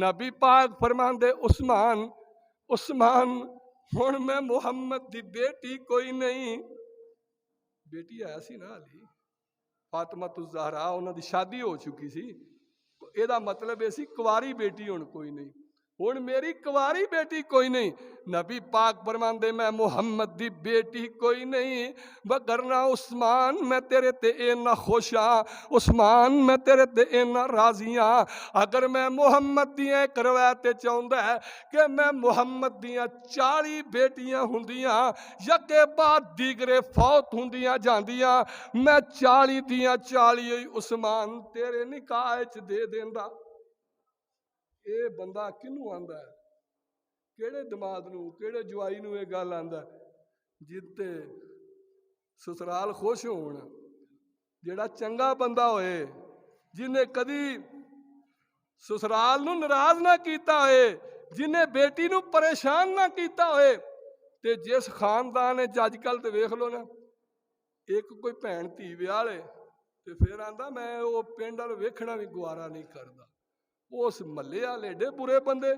نبی پاک فرماندے عثمان ہن میں محمد دی بیٹی کوئی نہیں، بیٹی ہے سی نا علی فاطمہ الزہرا، انہاں دی شادی ہو چکی سی، اے دا مطلب اے سی کواری بیٹی ہن کوئی نہیں، ہن میری کواری بیٹی کوئی نہیں۔ نبی پاک فرماندے میں محمد دی بیٹی کوئی نہیں، وگرنہ عثمان میں تیرے تے اینا خوش ہاں، عثمان میں تیرے تے اینا راضی ہاں۔ اگر میں محمد دیاں ایک روایت چاہندا ہے کہ میں محمد دیاں 40 بیٹیاں ہوندیاں، یکے بعد دیگرے فوت ہوندیاں جاندیاں، میں 40 دیاں 40 عثمان تیرے نکاح وچ دے دیندا۔ اے بندہ کنوں آندا ہے؟ کیڑے دماغ نو، کیڑے جوائی نو یہ گل آندا ہے؟ جتے سسرال خوش ہون، جیڑا چنگا بندہ ہوئے، جنہیں کدی سسرال نو ناراض نہ کیتا ہوئے، جنہیں بیٹی نو پریشان نہ کیتا ہوئے، تے جس خاندان اج کل تے ویکھ لو نا، ایک کوئی بھین دھی ویاہ لے تے پھر آندا میں وہ پنڈ وال ویکھنا بھی گوارا نہیں کردا۔ اس محلے والے ایڈے برے بندے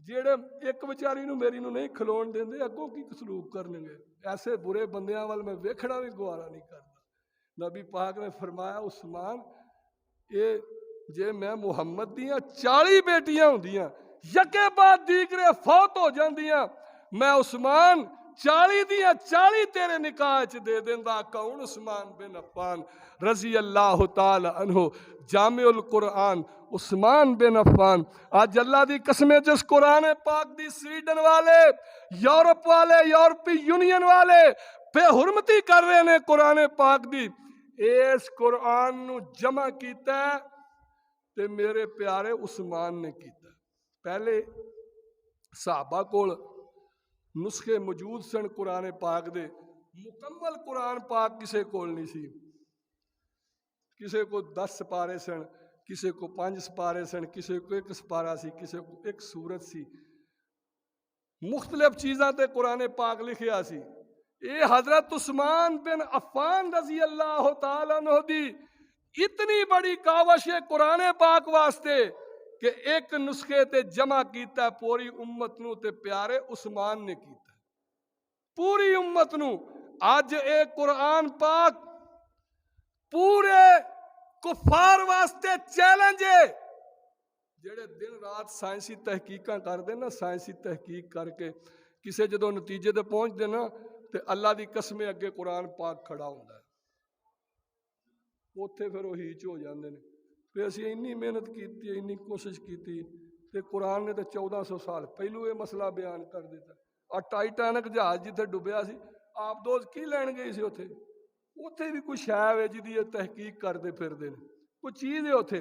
جیڑے ایک بیچاری نو میری نو نہیں کھلون دیندے، اگوں کی سلوک کرنے گے؟ ایسے برے بندیاں وال میں ویکھنا بھی گوارا نہیں کردا۔ نبی پاک نے فرمایا عثمان اے جے میں محمد دیاں 40 بیٹیاں ہوندیاں، یکے بعد دیگرے فوت ہو جاندیاں، میں عثمان 40 دیاں 40 تیرے نکاح وچ دے دیندا۔ کون؟ عثمان بن عفان رضی اللہ تعالی عنہ، جامع القرآن عثمان بن عفان۔ آج اللہ دی قسمیں جس قرآن پاک دی سویڈن والے، یورپ والے، یورپی یونین والے بے حرمتی کر رہے نے قرآن پاک دی، اس قرآن نو جمع کیتا ہے تے میرے پیارے عثمان نے کیتا ہے۔ پہلے صحابہ کول نسخے موجود سن قرآن پاک دے، مکمل قرآن پاک کسے کول نہیں سی، کسے کو 10 سپارے سن، کسے کو 5 سپارے سن، کسے کو 1 سپارہ سی، کسے کو 1 سورت سی، مختلف چیزاں تے قرآن پاک لکھیا سی۔ اے حضرت عثمان بن عفان رضی اللہ تعالیٰ عنہ دی اتنی بڑی کاوش ہے قرآن پاک واسطے کہ ایک نسخے تے جمع کیتا ہے پوری امت نو، تے پیارے عثمان نے کیتا ہے پوری امت نو۔ آج اے قرآن پاک پورے کفار واسطے چیلنج ہے، جڑے دن رات سائنسی تحقیقاں کر دے نا، سائنسی تحقیق کر کے کسے جدوں نتیجے تے پہنچ دے نا، تے اللہ دی قسمیں اگے قرآن پاک کھڑا ہوندا ہے، اوتھے پھر وہ ہیچ ہو جاندے نے۔ پھر اسی انی محنت کیتی، انی کوشش کیتی، تے قرآن نے تے 1400 سال پہلو یہ مسئلہ بیان کر دیتا۔ اور ٹائٹینک جہاز جتھے ڈوبیا سی، آپ دوست کی لین گئی سی اوتھے؟ اوتھے بھی کوئی شے ہے جدی تحقیق کرتے پھردے نے، کوئی چیز ہے اوتھے،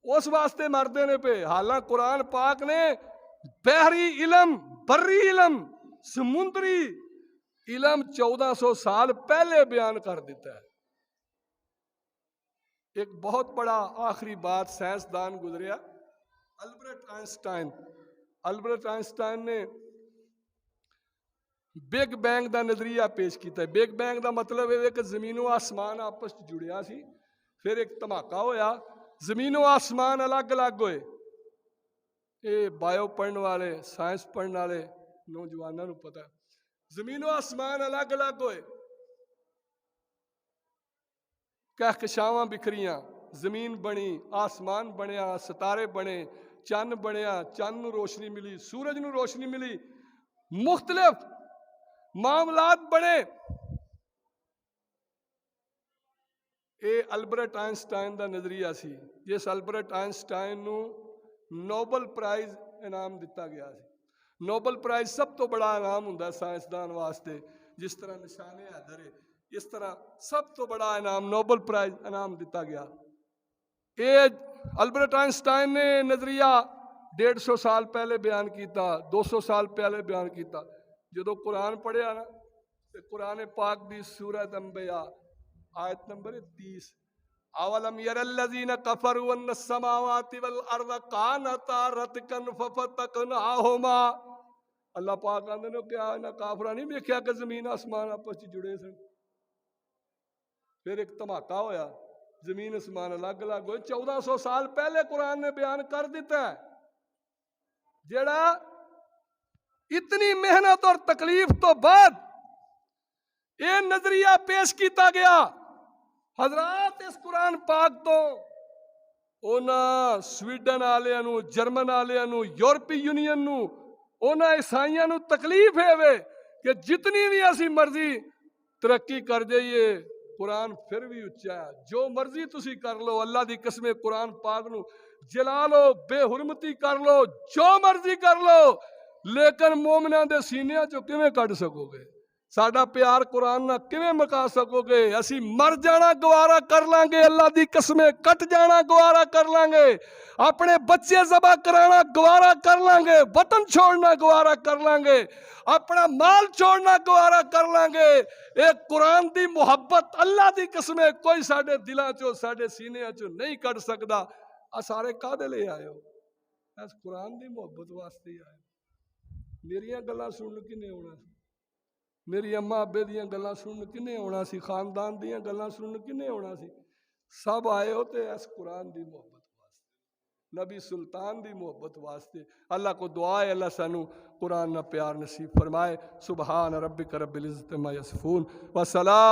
اس واسطے مردے نے پہ۔ حالانکہ قرآن پاک نے بحری علم، بری علم، سمندری علم 1400 سال پہلے بیان کر دیتا ہے۔ ایک بہت بڑا آخری بات سائنسدان گزریا، البرٹ آئنسٹائن۔ البرٹ آئنسٹائن نے بگ بینگ دا نظریہ پیش کیتا ہے۔ بگ بینگ دا مطلب ہے کہ زمین و آسمان آپس جڑیا سی، پھر ایک دھماکہ ہویا، زمین و آسمان الگ الگ ہوئے۔ اے بایو پڑھن والے، سائنس پڑھن والے نوجوانوں نو پتہ ہے، زمین و آسمان الگ الگ ہوئے، کہکشاواں بکھریاں، زمین بنی، آسمان بنیا، ستارے بنے، چند بنیا، چند نو روشنی ملی، سورج نو روشنی ملی، مختلف معاملات بنے۔ اے البرٹ آئنسٹائن دا نظریہ سی، جس البرٹ آئنسٹائن نو نوبل پرائز انعام دتا گیا سی۔ نوبل پرائز سب تو بڑا انعام ہوندا ہے سائنسدان واسطے، جس طرح نشان حیدر ہے، اس طرح سب تو بڑا انعام نوبل پرائز انعام دتا گیا۔ یہ البرٹ آئنسٹائن نے نظریہ 150 سال پہلے بیان کیتا، 200 سال پہلے بیان کیتا. جدو قرآن پڑھیا نا تے قرآن پاک دی سورۃ انبیاء آیت نمبر 30، اولم یر الذین کفروا ان السماوات والارض کانتا رتقا ففتقناہما. اللہ پاک آندے نے کیا انہاں کافراں نہیں ویکھیا کہ زمین آسمان آپس وچ جڑے سن. پھر ایک دھماکہ ہویا، زمین آسمان الگ الگ ہوئے. 1400 سال پہلے قرآن نے بیان کر دیتا ہے. جڑا اتنی محنت اور تکلیف تو بعد یہ نظریہ پیش کیتا گیا. حضرات اس قرآن پاک تو اونا سویڈن آلیاں نو، جرمن آلیاں نو، یورپی یونین نو، اونا عیسائیاں نو تکلیف ہے وے کہ جتنی بھی اسی مرضی ترقی کر جائیے قرآن پھر بھی اچھا ہے. جو مرضی تسی کر لو، اللہ دی قسم قرآن پاک نو جلا لو، بے حرمتی کر لو، جو مرضی کر لو، لیکن مومناں دے سینیاں چو کیویں کڈ سکو گے؟ ساڈا پیار قرآن نہ کیویں مکا سکو گے؟ اسی مر جانا گوارا کر لیں گے، اللہ دی قسمیں کٹ جانا گوارا کر لیں گے، اپنے بچے ذبح کرانا گوارا کر لیں گے، وطن چھوڑنا گوارا کر لیں گے، اپنا مال چھوڑنا گوارا کر لیں گے. ایک قرآن دی محبت اللہ دی قسمیں کوئی ساڈے دلاں چو ساڈے سینیاں چو نہیں کٹ سکدا. سارے کادے لے آئے ہو؟ اس قرآن دی محبت واسطے ہی آئے. میریاں گلاں سنن کنے ہونا سی؟ میری اماں ابے دیاں گلاں سنن کنے ہونا سی؟ خاندان دیاں گلاں سنن کنے ہونا سی؟ سب آئے ہو تے اس قرآن دی محبت واسطے، نبی سلطان دی محبت واسطے. اللہ کو دعا ہے اللہ سانو قرآن نہ پیار نصیب فرمائے. سبحان ربک رب العزت عما یصفون وسلام.